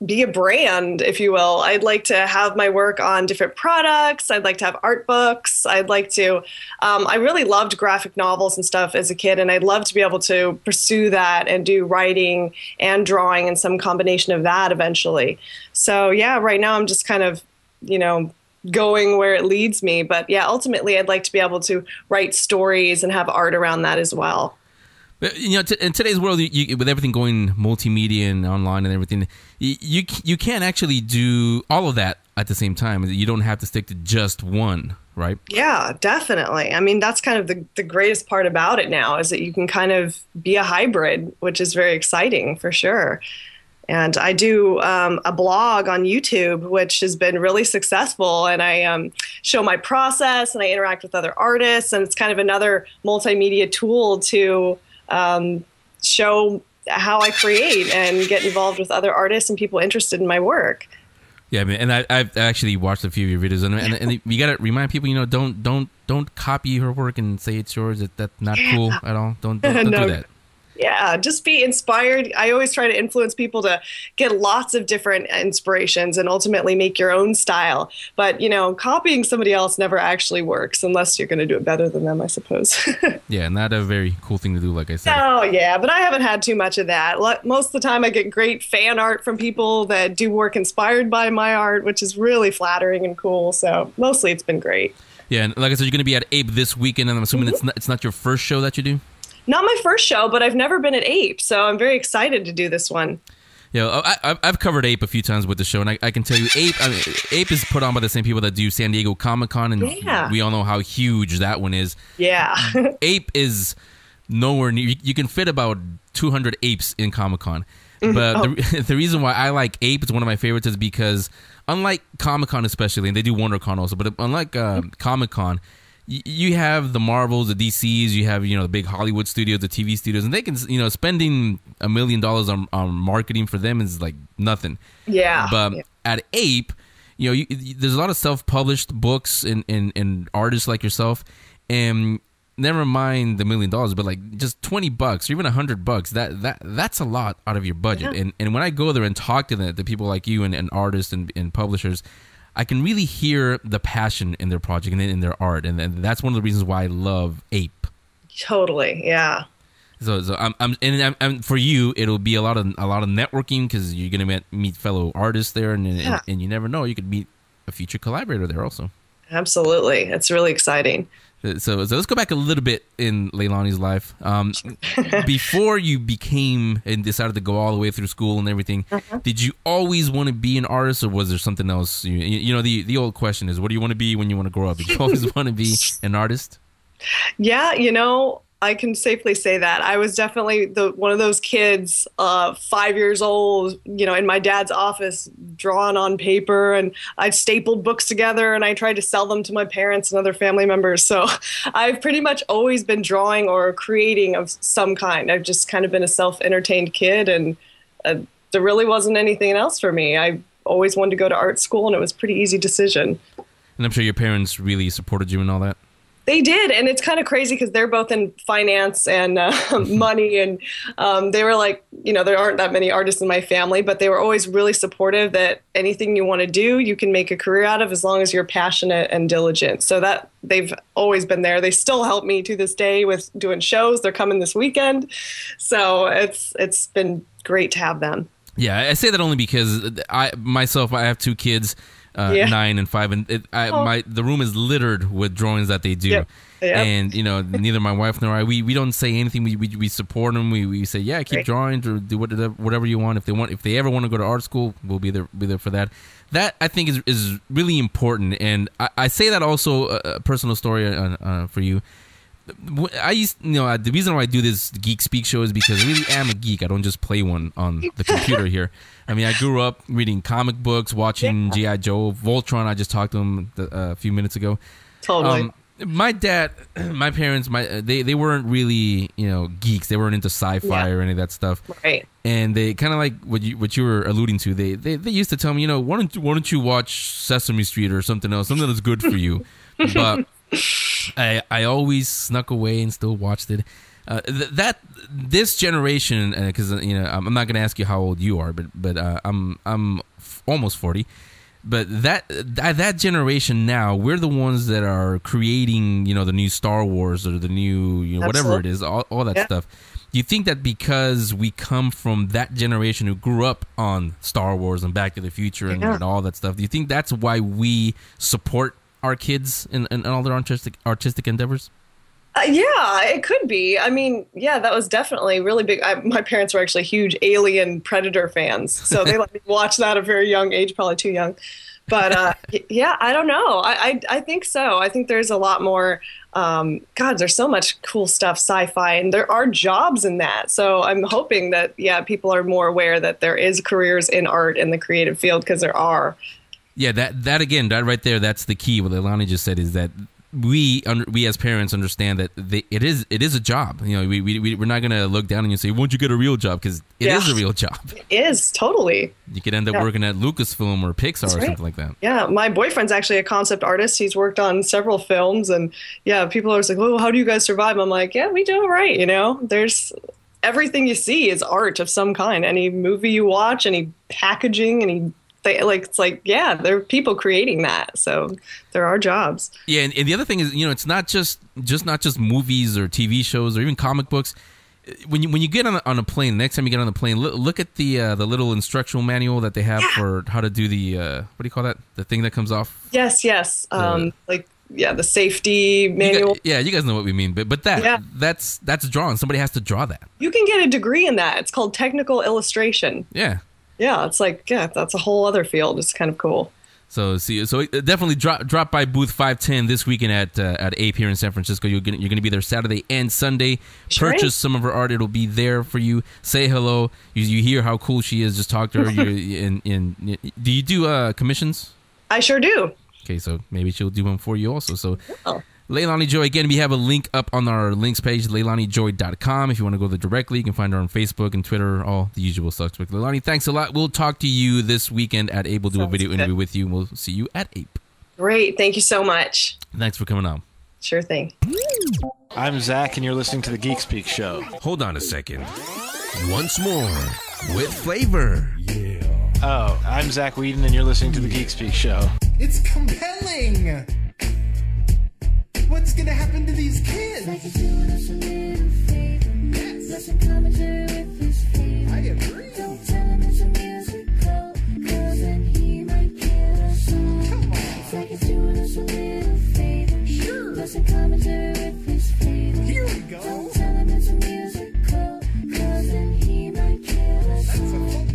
be a brand, if you will. I'd like to have my work on different products. I'd like to have art books. I'd like to, I really loved graphic novels and stuff as a kid, and I'd love to be able to pursue that and do writing and drawing and some combination of that eventually. So yeah, right now I'm just kind of, going where it leads me. But yeah, ultimately I'd like to be able to write stories and have art around that as well. In today's world, with everything going multimedia and online and everything, you can't actually do all of that at the same time. You don't have to stick to just one, right? Yeah, definitely. I mean, that's kind of the greatest part about it now, is that you can kind of be a hybrid, which is very exciting for sure. And I do a blog on YouTube, which has been really successful. And I show my process and I interact with other artists. And it's kind of another multimedia tool to show how I create and get involved with other artists and people interested in my work. Yeah, man, and I've actually watched a few of your videos, and you gotta remind people, don't copy her work and say it's yours. That's not cool at all. Don't do that. Yeah, just be inspired. I always try to influence people to get lots of different inspirations and ultimately make your own style. But, copying somebody else never actually works unless you're going to do it better than them, I suppose. Yeah, not a very cool thing to do, like I said. Oh, yeah, but I haven't had too much of that. Most of the time I get great fan art from people that do work inspired by my art, which is really flattering and cool. So mostly it's been great. Yeah, and like I said, you're going to be at Ape this weekend, and I'm assuming it's not your first show that you do? Not my first show, but I've never been at Ape, so I'm very excited to do this one. Yeah, I've covered Ape a few times with the show, and I can tell you, Ape is put on by the same people that do San Diego Comic-Con, and we all know how huge that one is. Yeah. Ape is nowhere near. You can fit about 200 apes in Comic-Con. But the reason why I like Ape, it's one of my favorites, is because unlike Comic-Con especially, and they do WonderCon also, but unlike Comic-Con, you have the Marvels, the DCs, you have, the big Hollywood studios, the TV studios, and they can, spending $1 million on marketing for them is like nothing. Yeah. But at Ape, there's a lot of self-published books and artists like yourself, and never mind the $1 million, but like just $20 or even $100, that's a lot out of your budget. Yeah. And when I go there and talk to the people like you and artists and publishers, I can really hear the passion in their project and in their art, and that's one of the reasons why I love Ape. Totally, yeah. So I'm for you, it'll be a lot of networking because you're gonna meet fellow artists there, and you never know, you could meet a future collaborator there also. Absolutely, it's really exciting. So let's go back a little bit in Leilani's life. Before you became and decided to go all the way through school and everything, did you always want to be an artist, or was there something else? The old question is, what do you want to be when you want to grow up? Did you always want to be an artist? Yeah, I can safely say that. I was definitely one of those kids, 5 years old, in my dad's office, drawing on paper, and I stapled books together and I tried to sell them to my parents and other family members. So I've pretty much always been drawing or creating of some kind. I've just kind of been a self-entertained kid, and there really wasn't anything else for me. I always wanted to go to art school, and it was a pretty easy decision. And I'm sure your parents really supported you in all that. They did, and it's kind of crazy because they're both in finance and money, and they were like, there aren't that many artists in my family, but they were always really supportive that anything you want to do, you can make a career out of as long as you're passionate and diligent. So that they've always been there. They still help me to this day with doing shows. They're coming this weekend, so it's been great to have them. Yeah, I say that only because I have 2 kids. 9 and 5, and the room is littered with drawings that they do. Yep. And neither my wife nor I, we don't say anything. We support them. We say, yeah, keep drawing or do whatever you want. If they ever want to go to art school, we'll be there for that. That I think is really important. And I say that also a personal story for you. The reason why I do this Geek Speak show is because I really am a geek. I don't just play one on the computer here. I mean, I grew up reading comic books, watching G.I. Joe, Voltron. I just talked to him a few minutes ago. Totally. My dad, my parents, they weren't really geeks. They weren't into sci-fi or any of that stuff. Right. And they kind of like what you were alluding to. They used to tell me, why don't you watch Sesame Street or something else, something that's good for you. But I always snuck away and still watched it. This generation, because I'm not going to ask you how old you are, but I'm almost 40. But that generation now, we're the ones that are creating, the new Star Wars or the new, whatever it is, all that stuff. Do you think that because we come from that generation who grew up on Star Wars and Back to the Future and all that stuff, do you think that's why we support our kids in all their artistic endeavors? Yeah, it could be. I mean, that was definitely really big. My parents were actually huge Alien Predator fans, so they let me watch that at a very young age, probably too young. But yeah, I don't know. I think so. I think there's a lot more. God, there's so much cool stuff, sci-fi, and there are jobs in that. So I'm hoping that people are more aware that there is careers in art in the creative field, because there are. Yeah, that again, that right there, that's the key. What Leilani just said is that we as parents understand that it is a job. You know, we're not going to look down on you and say, "Won't you get a real job?" Because it is a real job. It is, totally. You could end up working at Lucasfilm or Pixar or something like that. Yeah, my boyfriend's actually a concept artist. He's worked on several films, and people are always like, "Oh, how do you guys survive?" I'm like, "Yeah, we do all right." You know, there's everything you see is art of some kind. Any movie you watch, any packaging, there are people creating that, so there are jobs. Yeah, and the other thing is, it's not just movies or TV shows or even comic books. When you get on a plane, next time you get on the plane, look at the little instructional manual that they have for how to do the what do you call that? The thing that comes off. Yes. The safety manual. You guys know what we mean, but that's drawn. Somebody has to draw that. You can get a degree in that. It's called technical illustration. Yeah. Yeah, it's that's a whole other field. It's kind of cool. So definitely drop by booth 510 this weekend at Ape here in San Francisco. You're gonna be there Saturday and Sunday. Sure. Purchase some of her art; it'll be there for you. Say hello. You hear how cool she is. Just talk to her. Do you do commissions? I sure do. Okay, so maybe she'll do one for you also. So. Leilani Joy, again, we have a link up on our links page, LeilaniJoy.com. If you want to go there directly, you can find her on Facebook and Twitter, all the usual suspects. Leilani, thanks a lot. We'll talk to you this weekend at Ape. We'll do a video interview with you, and we'll see you at Ape. Great. Thank you so much. Thanks for coming on. Sure thing. I'm Zach, and you're listening to the Geek Speak Show. Hold on a second. Once more, with flavor. Yeah. Oh, I'm Zach Whedon, and you're listening to the Geek Speak Show. It's compelling. What's gonna happen to these kids? Yes. I agree. Don't tell him it's a musical, cause then he might kill us all. Come on. It's like he's doing us a little favor. Sure. Listen commentary with his flavor. Here we go. Don't tell him it's a musical, cause then he might kill us all.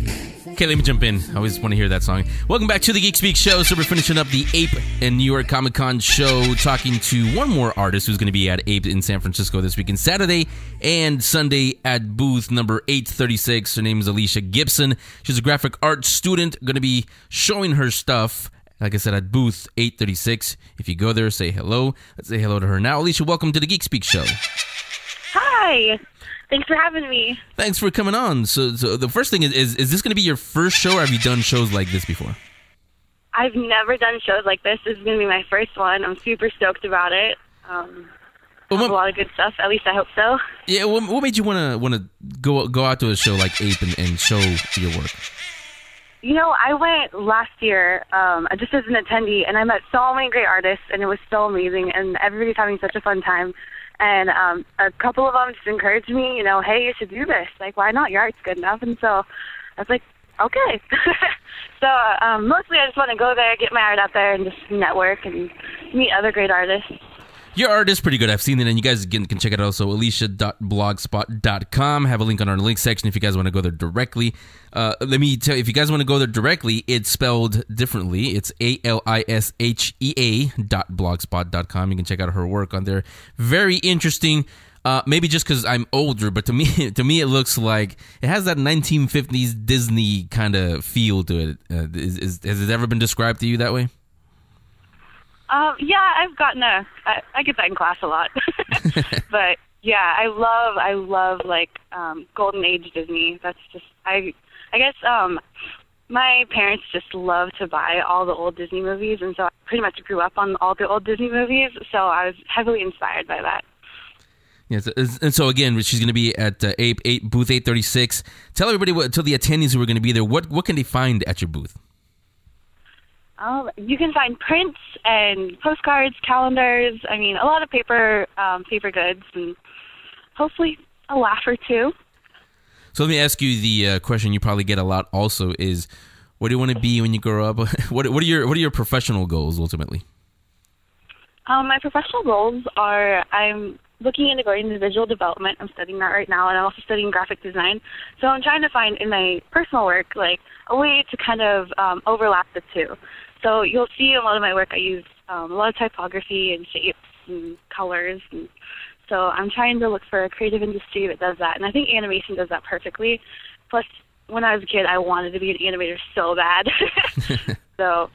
Okay, let me jump in. I always want to hear that song. Welcome back to the Geek Speak Show. So we're finishing up the Ape and New York Comic Con show, talking to one more artist who's going to be at Ape in San Francisco this weekend, Saturday and Sunday at booth number 836. Her name is Alicia Gibson. She's a graphic art student, going to be showing her stuff, like I said, at booth 836. If you go there, say hello. Let's say hello to her now. Alicia, welcome to the Geek Speak Show. Hi. Thanks for having me. Thanks for coming on. So the first thing is this going to be your first show, or have you done shows like this before? I've never done shows like this. This is going to be my first one. I'm super stoked about it. A lot of good stuff. At least I hope so. Yeah. What made you want to go out to a show like Ape and show your work? I went last year just as an attendee, and I met so many great artists, and it was so amazing, and everybody's having such a fun time. And a couple of them just encouraged me, hey, you should do this. Like, why not? Your art's good enough. And so I was like, okay. So mostly I just want to go there, get my art out there, and just network and meet other great artists. Your art is pretty good. I've seen it, and you guys can check it out. Also, alicia.blogspot.com. Have a link on our link section if you guys want to go there directly. Let me tell you, if you guys want to go there directly, it's spelled differently. It's ALISHEA.blogspot.com. You can check out her work on there. Very interesting. Maybe just because I'm older, but to me, it looks like it has that 1950s Disney kind of feel to it. Has it ever been described to you that way? Yeah, I've gotten I get that in class a lot. But yeah, I love like Golden Age Disney. That's just I guess my parents just love to buy all the old Disney movies, and so I pretty much grew up on all the old Disney movies. So I was heavily inspired by that. Yes, and so again, she's going to be at Ape booth 836. Tell everybody, tell the attendees who are going to be there, what can they find at your booth? You can find prints and postcards, calendars. I mean, a lot of paper goods, and hopefully a laugh or two. So let me ask you the question you probably get a lot. Also, is what do you want to be when you grow up? What are your professional goals ultimately? My professional goals are I'm looking into going into visual development. I'm studying that right now, and I'm also studying graphic design. So I'm trying to find in my personal work like a way to kind of overlap the two. So you'll see in a lot of my work I use a lot of typography and shapes and colors. And so I'm trying to look for a creative industry that does that. And I think animation does that perfectly. Plus, when I was a kid, I wanted to be an animator so bad. So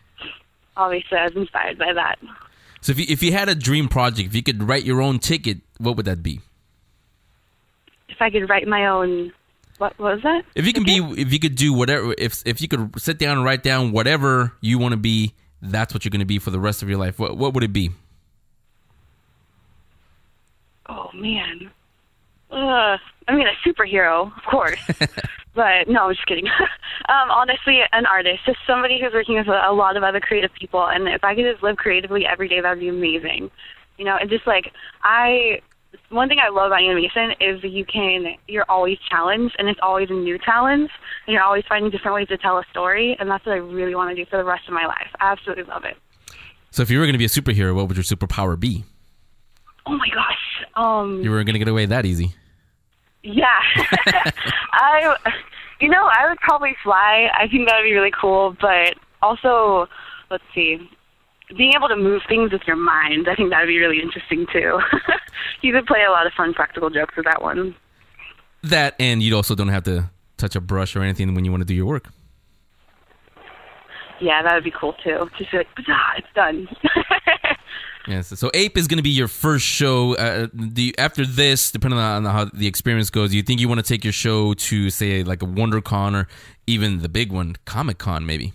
obviously I was inspired by that. So if you had a dream project, if you could write your own ticket, what would that be? If I could write my own, what was that? If you could do whatever, if you could sit down and write down whatever you want to be, that's what you're going to be for the rest of your life. What would it be? Oh man, I mean a superhero, of course. But no, I'm just kidding. Honestly, an artist, just somebody who's working with a lot of other creative people. And if I could just live creatively every day, that would be amazing. You know, and just like one thing I love about animation is that you're always challenged, and it's always a new challenge, and you're always finding different ways to tell a story, and that's what I really want to do for the rest of my life. I absolutely love it. So if you were going to be a superhero, what would your superpower be? Oh my gosh. You weren't going to get away that easy. Yeah. I would probably fly. I think that would be really cool, but also, let's see, being able to move things with your mind, I think that would be really interesting too. You could play a lot of fun practical jokes with that one. That, and you also don't have to touch a brush or anything when you want to do your work. Yeah, that would be cool too. Just be like, it's done. Yes. So Ape is going to be your first show. After this, depending on how the experience goes, do you think you want to take your show to, say, like a WonderCon or even the big one, Comic-Con, maybe?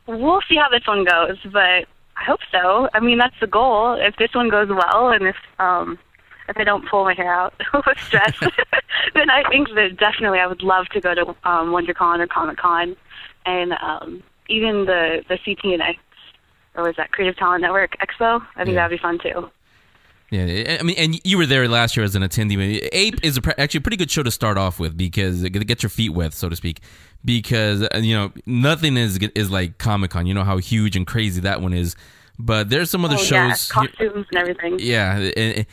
We'll see how this one goes, but I hope so. I mean, that's the goal. If this one goes well, and if I don't pull my hair out with stress, then I think that definitely I would love to go to WonderCon or Comic-Con, and even the CTNX. Or was that Creative Talent Network Expo? I think that would be fun too. Yeah, I mean, and you were there last year as an attendee. Ape is actually a pretty good show to start off with because get your feet wet, so to speak. Because nothing is like Comic-Con. You know how huge and crazy that one is. But there's some other shows, costumes and everything. Yeah, and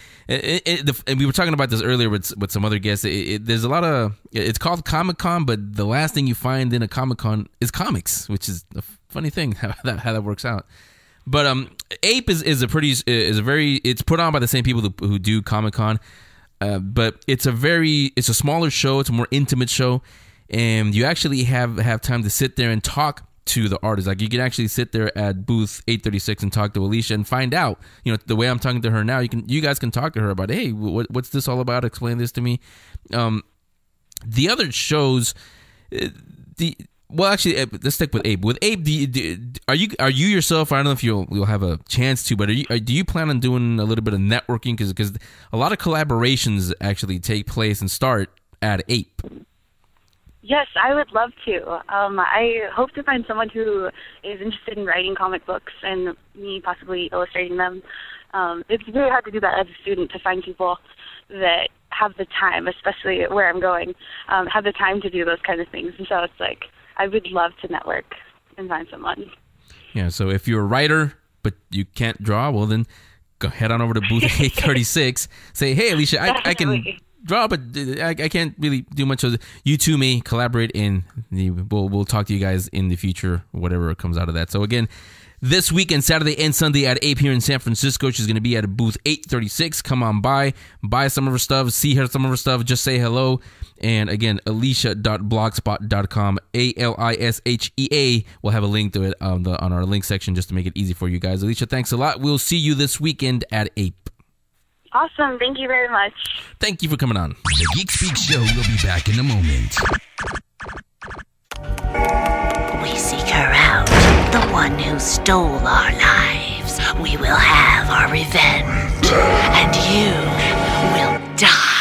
we were talking about this earlier with some other guests. There's a lot of. It's called Comic-Con, but the last thing you find in a Comic-Con is comics, which is a funny thing how that works out. But Ape is it's put on by the same people who do Comic-Con, but it's a smaller show. It's a more intimate show, and you actually have time to sit there and talk to the artist. Like you can actually sit there at booth 836 and talk to Alicia and find out. The way I'm talking to her now, you guys can talk to her about, hey, what's this all about? Explain this to me. The other shows, let's stick with Abe. With Abe, are you yourself? I don't know if you'll have a chance to, but do you plan on doing a little bit of networking? Because a lot of collaborations actually take place and start at Ape. Yes, I would love to. I hope to find someone who is interested in writing comic books and me possibly illustrating them. It's very hard to do that as a student, to find people that have the time, especially where I'm going, have the time to do those kind of things. And so it's like, I would love to network and find someone. Yeah, so if you're a writer, but you can't draw, well then go head on over to booth 836. Say, hey, Alicia, I can draw, but I can't really do much of it. You two may collaborate, and we'll talk to you guys in the future, whatever comes out of that. So again, this weekend, Saturday and Sunday at Ape here in San Francisco. She's going to be at booth 836. Come on by, buy some of her stuff, see some of her stuff, just say hello. And again, Alicia.blogspot.com, Alishea. We'll have a link to it on our link section just to make it easy for you guys. Alicia, thanks a lot. We'll see you this weekend at Ape. Awesome. Thank you very much. Thank you for coming on. The Geek Speak Show will be back in a moment. We seek her out, the one who stole our lives. We will have our revenge, and you will die.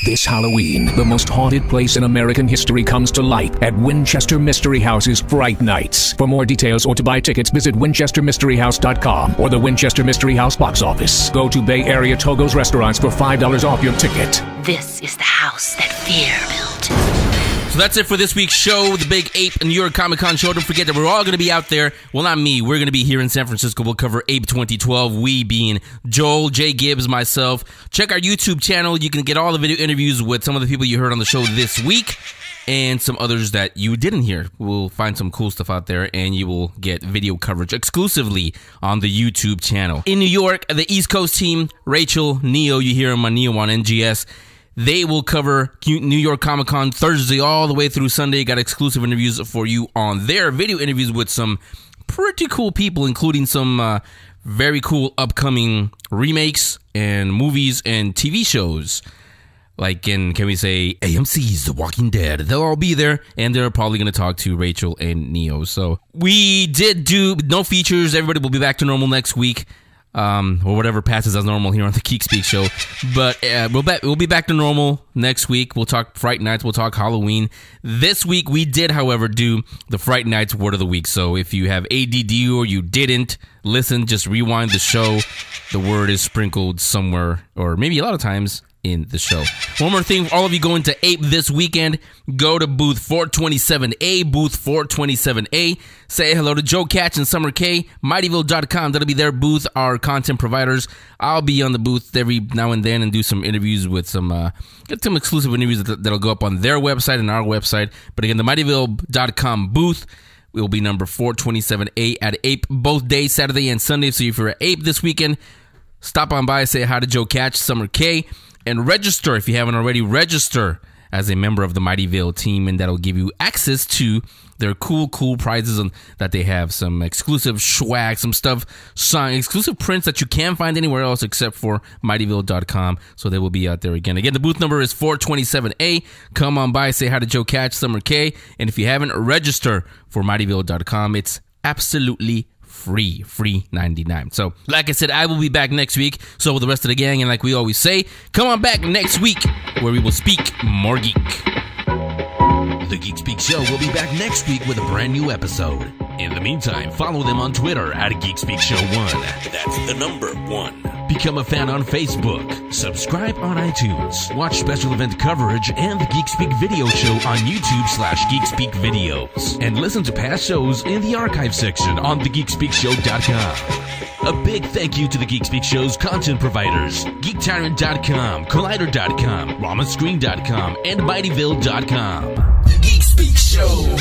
This Halloween, the most haunted place in American history comes to light at Winchester Mystery House's Fright Nights. For more details or to buy tickets, visit WinchesterMysteryHouse.com or the Winchester Mystery House box office. Go to Bay Area Togo's restaurants for $5 off your ticket. This is the house that fear built. So that's it for this week's show, the Big Ape and New York Comic-Con show. Don't forget that we're all going to be out there. Well, not me. We're going to be here in San Francisco. We'll cover Ape 2012. We being Joel, Jay Gibbs, myself. Check our YouTube channel. You can get all the video interviews with some of the people you heard on the show this week. and some others that you didn't hear. We'll find some cool stuff out there, and you will get video coverage exclusively on the YouTube channel. In New York, the East Coast team, Rachel, Neo, you hear him on Neo on NGS, they will cover New York Comic Con Thursday all the way through Sunday. Got exclusive interviews for you on there. Video interviews with some pretty cool people, including some very cool upcoming remakes and movies and TV shows. Like in, can we say, AMC's The Walking Dead. They'll all be there, and they're probably going to talk to Rachel and Neo. So we did do no features. Everybody will be back to normal next week. Or whatever passes as normal here on the Geek Speak Show. But we'll be back to normal next week. We'll talk Fright Nights. We'll talk Halloween. This week we did, however, do the Fright Nights Word of the Week. So if you have ADD or you didn't listen, just rewind the show. The word is sprinkled somewhere, or maybe a lot of times, in the show. One more thing, all of you going to Ape this weekend, go to booth 427A, booth 427A. Say hello to Joe Catch and Summer K, mightyville.com. That'll be their booth, our content providers. I'll be on the booth every now and then and do some interviews with get some exclusive interviews that'll go up on their website and our website. But again, the mightyville.com booth will be number 427A at Ape both days, Saturday and Sunday. So if you're at Ape this weekend, stop on by, say hi to Joe Catch, Summer K, and register if you haven't already. Register as a member of the Mightyville team, and that'll give you access to their cool prizes that they have. Some exclusive swag, some stuff, some exclusive prints that you can't find anywhere else except for mightyville.com. So they will be out there again. Again, the booth number is 427A. Come on by, say hi to Joe Catch, Summer K, and if you haven't, register for mightyville.com. It's absolutely free 99. So like I said, I will be back next week, so will the rest of the gang, and like we always say, come on back next week where we will speak more geek. The Geek Speak Show will be back next week with a brand new episode. In the meantime, follow them on Twitter at Geek Speak Show 1. That's the number 1. Become a fan on Facebook. Subscribe on iTunes. Watch special event coverage and the Geek Speak video show on YouTube/Geek Speak Videos. And listen to past shows in the archive section on thegeekspeakshow.com. A big thank you to the Geek Speak Show's content providers, GeekTyrant.com, Collider.com, RamaScreen.com, and MightyVille.com. The Geek Speak Show.